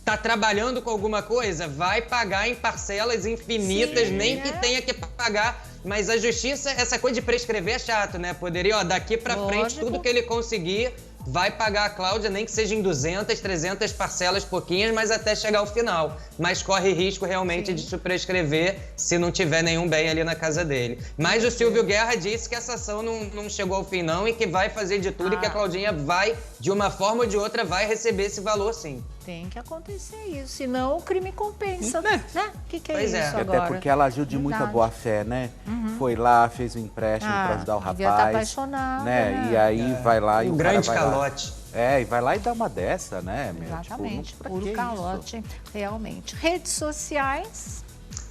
tá trabalhando com alguma coisa? Vai pagar em parcelas infinitas, nem que tenha que pagar. Mas a justiça, essa coisa de prescrever é chato, né? Poderia, daqui pra frente, tudo que ele conseguir, vai pagar a Cláudia, nem que seja em 200, 300 parcelas pouquinhas, mas até chegar ao final. Mas corre risco realmente de se prescrever se não tiver nenhum bem ali na casa dele. Mas o Silvio Guerra disse que essa ação não chegou ao fim não e que vai fazer de tudo e que a Claudinha vai, de uma forma ou de outra, vai receber esse valor sim. Tem que acontecer isso, senão o crime compensa, né? O que é isso agora? Até porque ela agiu de muita boa fé, né? Foi lá, fez um empréstimo para ajudar o rapaz. Devia estar apaixonada, né? E aí vai lá e o grande calote. E vai lá e dá uma dessa, né? Exatamente, puro calote, realmente. Redes sociais...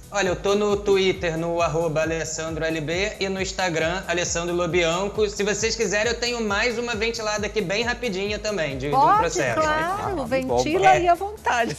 Olha, eu tô no Twitter, no @AlessandroLB e no Instagram, Alessandro Lobianco. Se vocês quiserem, eu tenho mais uma ventilada aqui bem rapidinha também, de um processo. Claro, ventila aí à vontade.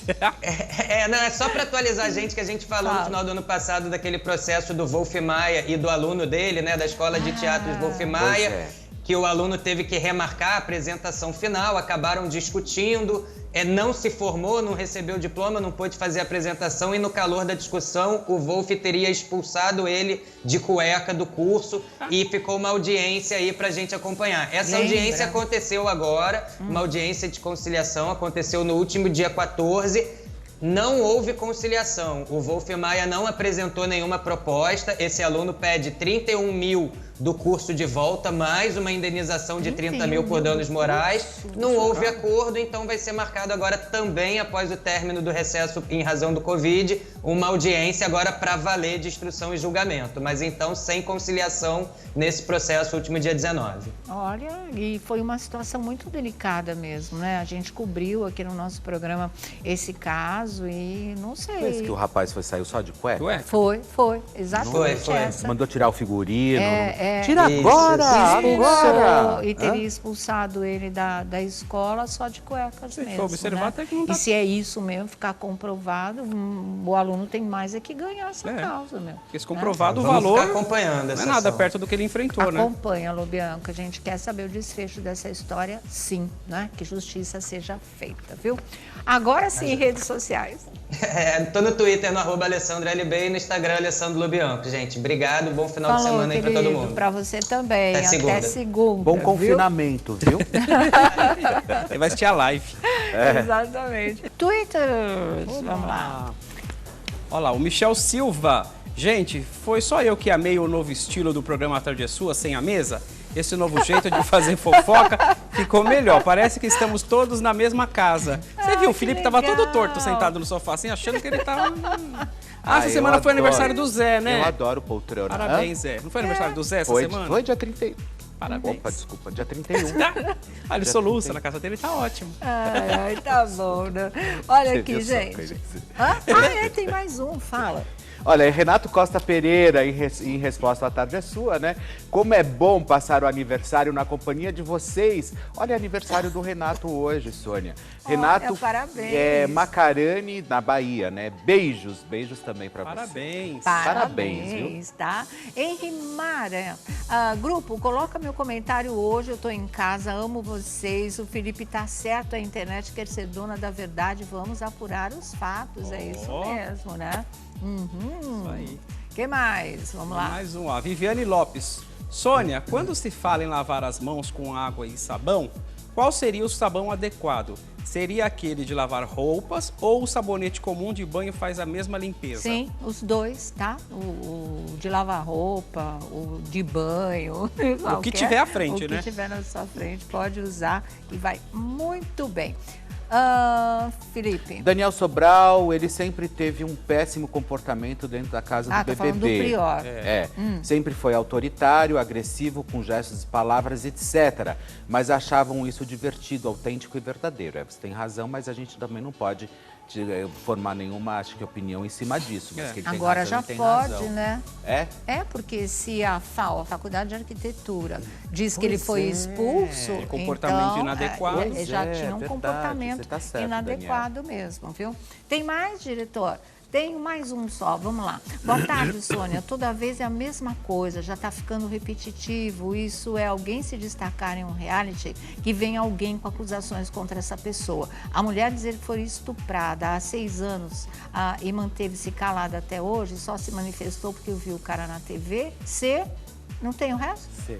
Não, é só para atualizar a gente, que a gente falou no final do ano passado daquele processo do Wolf Maia e do aluno dele, né, da Escola de Teatros Wolf Maia, que o aluno teve que remarcar a apresentação final, acabaram discutindo, não se formou, não recebeu o diploma, não pôde fazer a apresentação e no calor da discussão o Wolf teria expulsado ele de cueca do curso e ficou uma audiência aí pra gente acompanhar. Essa audiência aconteceu agora, uma audiência de conciliação, aconteceu no último dia 14, não houve conciliação, o Wolf Maia não apresentou nenhuma proposta, esse aluno pede 31 mil do curso de volta, mais uma indenização de 30 mil por danos morais. Não houve acordo, então vai ser marcado agora também, após o término do recesso em razão do Covid, uma audiência agora para valer de instrução e julgamento. Mas então sem conciliação nesse processo, último dia 19. Olha, e foi uma situação muito delicada mesmo, né? A gente cobriu aqui no nosso programa esse caso e não sei. Parece que o rapaz saiu só de cueca? Foi, exatamente essa. Mandou tirar o figurino. Tira agora! E teria expulsado ele da escola só de cuecas mesmo. Observar, né? até que não dá... E se é isso mesmo, ficar comprovado, o aluno tem mais que ganhar essa causa, meu. Porque se comprovado o valor, acompanhando essa não é nada perto do que ele enfrentou, né? Acompanha, Lobianco. A gente quer saber o desfecho dessa história, sim, né? Que justiça seja feita, viu? Agora sim, redes sociais. Tô no Twitter, no @AlessandroLB e no Instagram, Alessandro Lobianco. Gente, obrigado, bom final de semana aí pra todo mundo. Pra você também, até segunda. Bom confinamento, viu? Ele vai assistir a live. Exatamente. Twitter, vamos lá. Olha lá, o Michel Silva. Gente, foi só eu que amei o novo estilo do programa A Tarde é Sua, sem a mesa? Esse novo jeito de fazer fofoca ficou melhor. Parece que estamos todos na mesma casa. Você viu, o Felipe estava todo torto, sentado no sofá, assim, achando que ele estava... essa semana foi aniversário do Zé, né? Eu adoro poltrona. Parabéns, Zé. Não foi aniversário do Zé essa semana? Foi dia 31. Parabéns. Opa, desculpa, dia 31. Ele soluça na casa dele, tá ótimo. Tá bom, né? Olha aqui, gente. Tem mais um, fala. Olha, Renato Costa Pereira, em resposta à Tarde é Sua, né? Como é bom passar o aniversário na companhia de vocês. Olha, é aniversário do Renato hoje, Sônia. Renato Macarani, na Bahia, né? Beijos também pra você. Parabéns, viu? Tá? Henri Mara, grupo, coloca meu comentário hoje, eu tô em casa, amo vocês, o Felipe tá certo, a internet quer ser dona da verdade, vamos apurar os fatos, é isso mesmo, né? Isso aí. Que mais? Vamos lá. Mais um, a Viviane Lopes. Sônia, quando se fala em lavar as mãos com água e sabão, qual seria o sabão adequado? Seria aquele de lavar roupas ou o sabonete comum de banho faz a mesma limpeza? Sim, os dois, tá? O de lavar roupa, o de banho. O que tiver à frente, né? O que tiver na sua frente pode usar e vai muito bem. Felipe. Daniel Sobral, ele sempre teve um péssimo comportamento dentro da casa do BBB. Tá falando do Prior. Sempre foi autoritário, agressivo, com gestos, palavras, etc. Mas achavam isso divertido, autêntico e verdadeiro. Você tem razão, mas a gente também não pode formar nenhuma, acho que, opinião em cima disso. Mas que ele agora tem razão, já tem pode, razão. né? É? Porque se a FAO, a Faculdade de Arquitetura, diz que ele foi expulso, comportamento então, inadequado. Ele já tinha um verdade, comportamento você tá certo, inadequado mesmo, viu? Tem mais, diretor? Tenho mais um só, vamos lá. Boa tarde, Sônia. Toda vez é a mesma coisa, já está ficando repetitivo. Isso é alguém se destacar em um reality que vem alguém com acusações contra essa pessoa. A mulher dizer que foi estuprada há 6 anos e manteve-se calada até hoje, só se manifestou porque viu o cara na TV. Não tem o resto? Sim.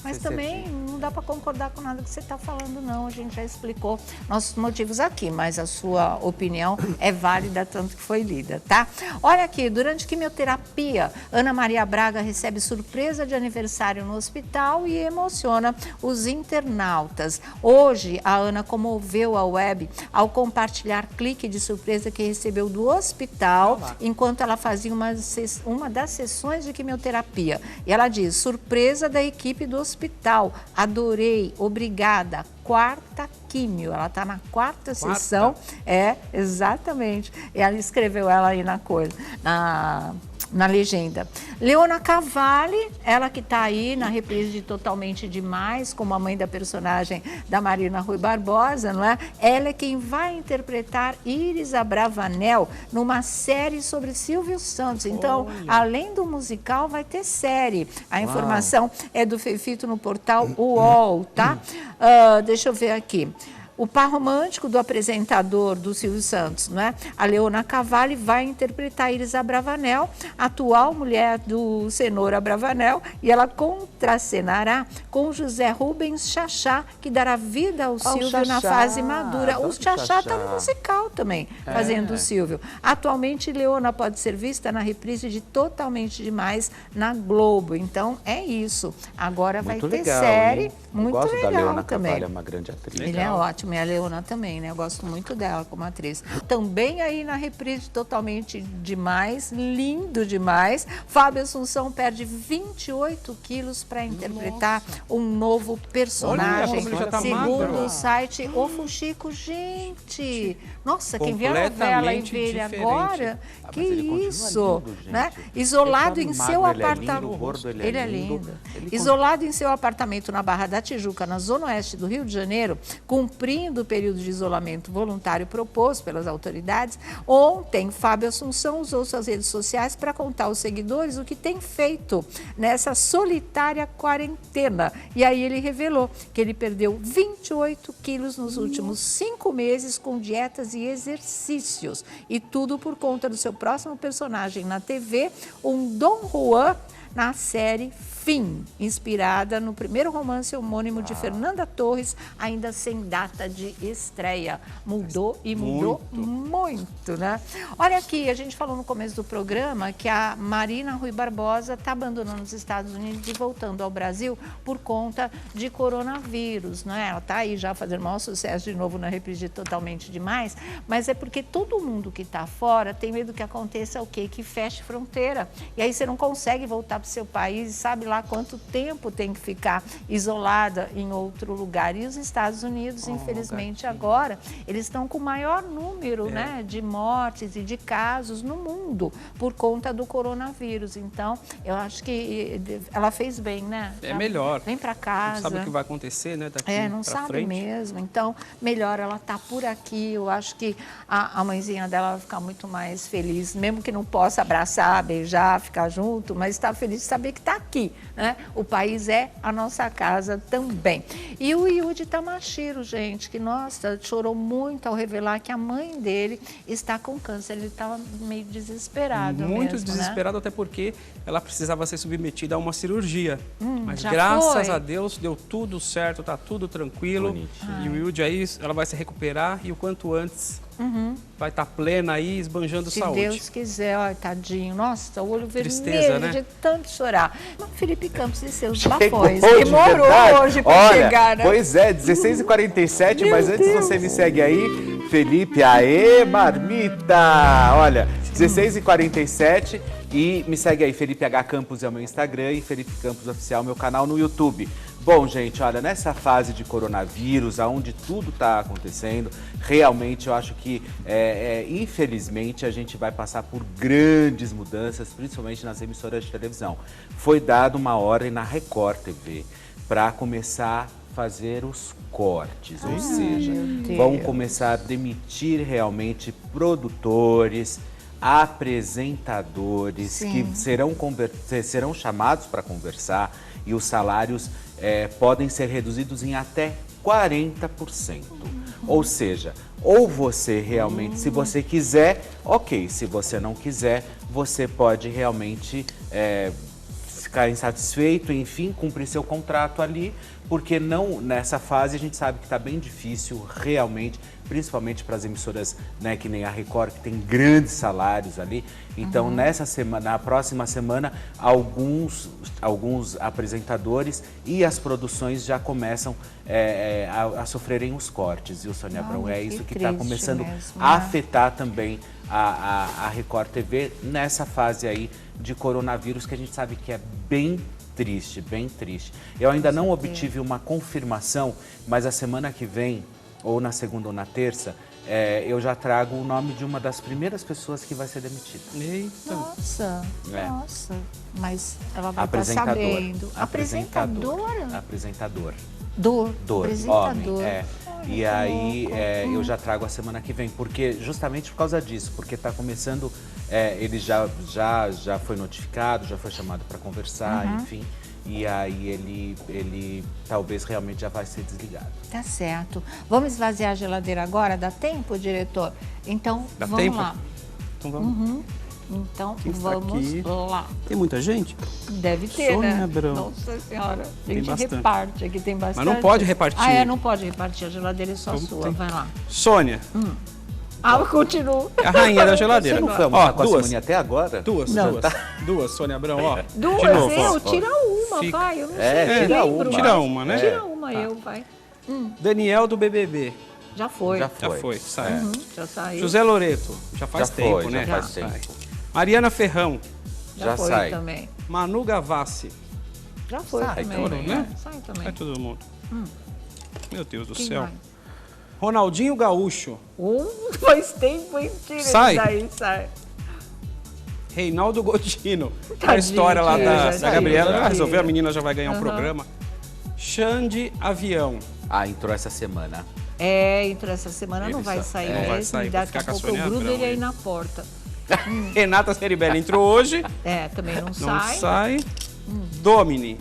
Mas também não dá para concordar com nada que você está falando, não. A gente já explicou nossos motivos aqui, mas a sua opinião é válida, tanto que foi lida, tá? Olha aqui, durante quimioterapia, Ana Maria Braga recebe surpresa de aniversário no hospital e emociona os internautas. Hoje, a Ana comoveu a web ao compartilhar clique de surpresa que recebeu do hospital enquanto ela fazia uma das sessões de quimioterapia. E ela diz, surpresa da equipe do hospital, adorei, obrigada, 4ª químio, ela está na 4ª sessão, exatamente, e ela escreveu ela aí na coisa, na legenda. Leona Cavalli, ela que está aí na reprise de Totalmente Demais, como a mãe da personagem da Marina Rui Barbosa, não é? Ela é quem vai interpretar Iris Abravanel numa série sobre Silvio Santos. Então, além do musical, vai ter série. A informação é do Fefito no portal UOL, tá? Deixa eu ver aqui. O par romântico do apresentador do Silvio Santos, não é? A Leona Cavalli vai interpretar Iris Abravanel, atual mulher do Cenoura Abravanel, e ela contracenará com José Rubens Chachá, que dará vida ao Silvio na fase madura. O Chachá está no musical também, fazendo o Silvio. Atualmente, Leona pode ser vista na reprise de Totalmente Demais na Globo. Então, é isso. Agora vai ter série. Hein? Muito Eu gosto legal da Leona também. Cavalli, é uma grande atriz. Ele é ótimo, e a Leona também, né? Eu gosto muito dela como atriz. Também aí na reprise Totalmente Demais, lindo demais. Fábio Assunção perde 28 quilos para interpretar um novo personagem. Olha, ele já tá segundo magro. o site O Fuxico, gente. Nossa, quem vê a novela e vê ele agora, que isso, lindo, né? gente. Isolado Ele em tá seu magro, ele é apartamento. lindo, gordo, Ele é lindo. Isolado em seu apartamento na Barra da Tijuca, na zona oeste do Rio de Janeiro, cumprindo o período de isolamento voluntário proposto pelas autoridades, ontem Fábio Assunção usou suas redes sociais para contar aos seguidores o que tem feito nessa solitária quarentena. E aí ele revelou que ele perdeu 28 quilos nos últimos 5 meses com dietas e exercícios. E tudo por conta do seu próximo personagem na TV, um Dom Juan, na série Fim, inspirada no primeiro romance homônimo de Fernanda Torres, ainda sem data de estreia. Mudou e mudou muito, né? Olha aqui, a gente falou no começo do programa que a Marina Rui Barbosa está abandonando os Estados Unidos e voltando ao Brasil por conta de coronavírus, né? Ela está aí já fazendo o maior sucesso de novo na reprise de Totalmente Demais, mas é porque todo mundo que está fora tem medo que aconteça o quê? Que feche fronteira. E aí você não consegue voltar para o seu país e sabe lá quanto tempo tem que ficar isolada em outro lugar. E os Estados Unidos, infelizmente, agora, eles estão com o maior número né, de mortes e de casos no mundo por conta do coronavírus. Então, eu acho que ela fez bem, né? É melhor. Vem para casa. Não sabe o que vai acontecer, né? Daqui não pra sabe frente. mesmo. Então, melhor ela estar por aqui. Eu acho que a mãezinha dela vai ficar muito mais feliz, mesmo que não possa abraçar, beijar, ficar junto, mas está feliz de saber que está aqui, né? O país é a nossa casa também. E o Yudi Tamashiro, gente, que, nossa, chorou muito ao revelar que a mãe dele está com câncer. Ele estava meio desesperado Muito mesmo, desesperado, até porque ela precisava ser submetida a uma cirurgia. Mas já graças foi? a Deus deu tudo certo, tá tudo tranquilo. E o Yudi aí, ela vai se recuperar e o quanto antes vai estar plena aí, esbanjando Se saúde. Deus quiser, ó, tadinho. Nossa, o olho vermelho Tristeza, né? de tanto chorar. Mas Felipe Campos e seus Chegou bafões. de Demorou verdade. hoje pra Olha, chegar, né? Pois é, 16h47, mas antes você me segue aí, Felipe, aê, marmita! Olha, 16h47 e me segue aí, Felipe H. Campos é o meu Instagram e Felipe Campos Oficial, meu canal no YouTube. Bom, gente, olha, nessa fase de coronavírus, onde tudo está acontecendo, realmente eu acho que, infelizmente, a gente vai passar por grandes mudanças, principalmente nas emissoras de televisão. Foi dada uma ordem na Record TV para começar a fazer os cortes, ou seja, vão começar a demitir realmente produtores, apresentadores que serão chamados para conversar e os salários podem ser reduzidos em até 40%. Ou seja, ou você realmente, se você quiser, ok. Se você não quiser, você pode realmente ficar insatisfeito, enfim, cumprir seu contrato ali, porque não, nessa fase a gente sabe que está bem difícil realmente, principalmente para as emissoras, né, que nem a Record, que tem grandes salários ali. Então, nessa semana, na próxima semana, alguns apresentadores e as produções já começam a sofrerem os cortes. E o Sônia Abrão, é isso que está começando a afetar também a Record TV nessa fase aí de coronavírus, que a gente sabe que é bem triste, bem triste. Eu ainda não obtive uma confirmação, mas a semana que vem, ou na segunda ou na terça, eu já trago o nome de uma das primeiras pessoas que vai ser demitida. Eita. Nossa, nossa. Mas ela vai estar sabendo. Apresentadora? Apresentador. Apresentador. Homem, E aí eu já trago a semana que vem, porque justamente por causa disso, porque está começando, ele já foi notificado, já foi chamado para conversar, enfim. E aí ele talvez realmente já vai ser desligado. Tá certo. Vamos esvaziar a geladeira agora? Dá tempo, diretor? Então, vamos tempo? lá. Então vamos. Então, Quem está vamos aqui? lá. Tem muita gente? Deve ter, Sônia né? Abrão. Nossa Senhora. A Tem gente bastante. reparte, aqui tem bastante. Mas não pode repartir. Não pode repartir. A geladeira é só Então sua. tem. Vai lá. Sônia, Continua. é a rainha da geladeira. Você não foi almoçar com a duas. Simone até agora? Duas, Sônia Abrão, ó. Duas, De novo, eu? ó. Tira uma, Fica. vai. Eu não sei. tira lembro. uma. Tira uma, né? Tira uma, eu, vai. Daniel do BBB. Já foi. Já Já foi, sai. Já saiu. José Loreto, já faz Já tempo, foi, né? já faz Sai. tempo. Mariana Ferrão, Já foi sai. também. Manu Gavassi, Já foi Sai também. também, né? Sai também. sai todo mundo. Meu Deus do Quem céu. vai? Ronaldinho Gaúcho, Faz tempo, hein? Tira Sai. isso daí, sai. Reinaldo Gotino, a Tadinho, história lá tira, da já Gabriela, tira, já resolveu, tira. a menina já vai ganhar um programa. Xande Avião, Entrou essa semana. Entrou essa semana, não vai sair não vai mesmo. sair, vai Daqui a ficar com a pouco eu Sônia grudo Abrão ele aí aí. na porta. Renata Ceribelli entrou hoje, Também não não sai. sai. Domini,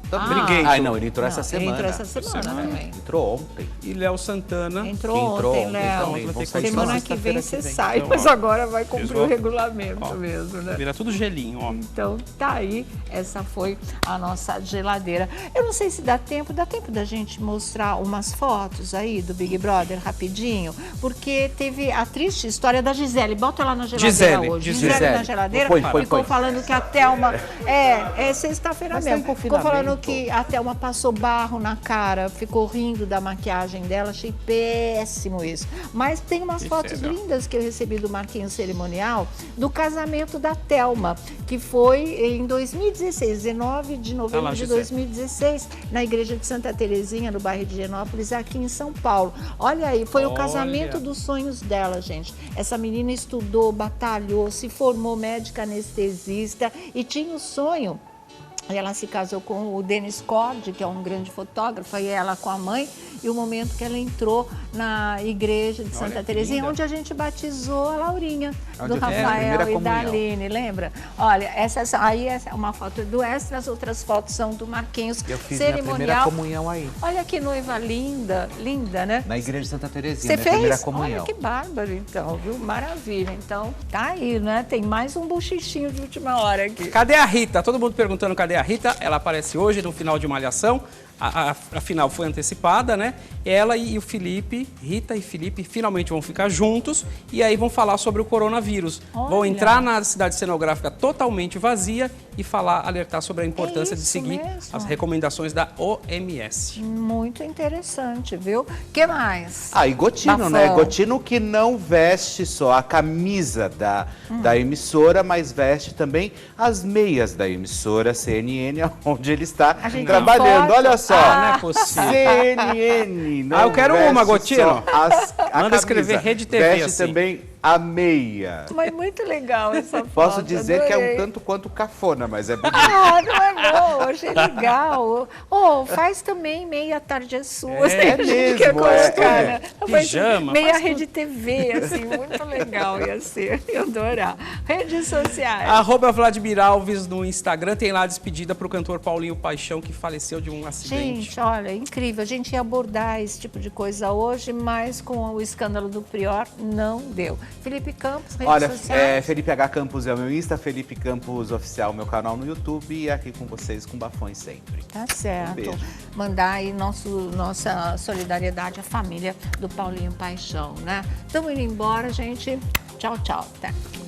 Briguento Não, ele entrou essa semana. Ele entrou essa semana também. Entrou ontem. e Léo Santana. Entrou Entrou ontem, ontem Léo. também, vão sair Semana só que vem sexta-feira você que vem. sai, Então, mas ó, agora vai cumprir eles o regulamento ó, mesmo, né? Vira tudo gelinho, ó. Então, tá aí, essa foi a nossa geladeira. Eu não sei se dá tempo da gente mostrar umas fotos aí do Big Brother rapidinho, porque teve a triste história da Gisele. Bota ela na geladeira hoje. Gisele na geladeira. Põe. Ficou falando que a Thelma... É sexta-feira Mas tá mesmo. em Ficou falando confinamento. que a Thelma passou barro na cara, ficou rindo da maquiagem dela. Achei péssimo isso. Mas tem umas fotos lindas que eu recebi do Marquinhos Cerimonial do casamento da Thelma, que foi em 2016, 19 de novembro de 2016, na igreja de Santa Terezinha, no bairro de Higienópolis, aqui em São Paulo. Olha aí, foi o casamento dos sonhos dela, gente. Essa menina estudou, batalhou, se formou médica anestesista e tinha o sonho. Ela se casou com o Denis Cord, que é um grande fotógrafo, e ela com a mãe, e o momento que ela entrou na igreja de Santa Terezinha, onde a gente batizou a Laurinha, do Rafael e da Aline, lembra? Olha, essa é uma foto do Extra, as outras fotos são do Marquinhos. Eu fiz minha primeira comunhão aí. Olha que noiva linda, linda, né? Na igreja de Santa Terezinha, Você minha primeira fez? comunhão. Olha que bárbaro, então, viu? Maravilha. Então, tá aí, né? Tem mais um buchichinho de última hora aqui. Cadê a Rita? Todo mundo perguntando cadê a Rita. Ela aparece hoje no final de Malhação. a final foi antecipada, né? Ela e o Felipe, Rita e Felipe, finalmente vão ficar juntos e aí vão falar sobre o coronavírus. Olha. Vão entrar na cidade cenográfica totalmente vazia e alertar sobre a importância de seguir as recomendações da OMS. Muito interessante, viu? O que mais? E Gotino, Bafão. né? Gotino que não veste só a camisa da emissora, mas veste também as meias da emissora CNN, onde ele está trabalhando. Olha só. Não é possível. CNN. Não eu quero veste uma, Gotino. só a Manda escrever camisa, Rede TV veste assim. também a meia. Mas muito legal essa foto. Posso dizer que é adorei. um tanto quanto cafona, mas é bonito. Não é não, achei legal. Faz também meia tarde é sua. É a gente mesmo, quer colocar, é. né? Faz Pijama, meia faz rede TV, assim, muito legal ia ser. Eu adorar. Redes sociais. @Vladimir Alves no Instagram, tem lá a despedida para o cantor Paulinho Paixão, que faleceu de um acidente. Gente, olha, incrível. A gente ia abordar esse tipo de coisa hoje, mas com o escândalo do Prior, não deu. Felipe Campos, redes sociais. Felipe H. Campos é o meu Insta, Felipe Campos Oficial, meu canal no YouTube e aqui com vocês com Bafões sempre. Tá certo. beijo. Mandar aí nossa solidariedade à família do Paulinho Paixão, né? Estamos indo embora, gente. Tchau, tchau. Até.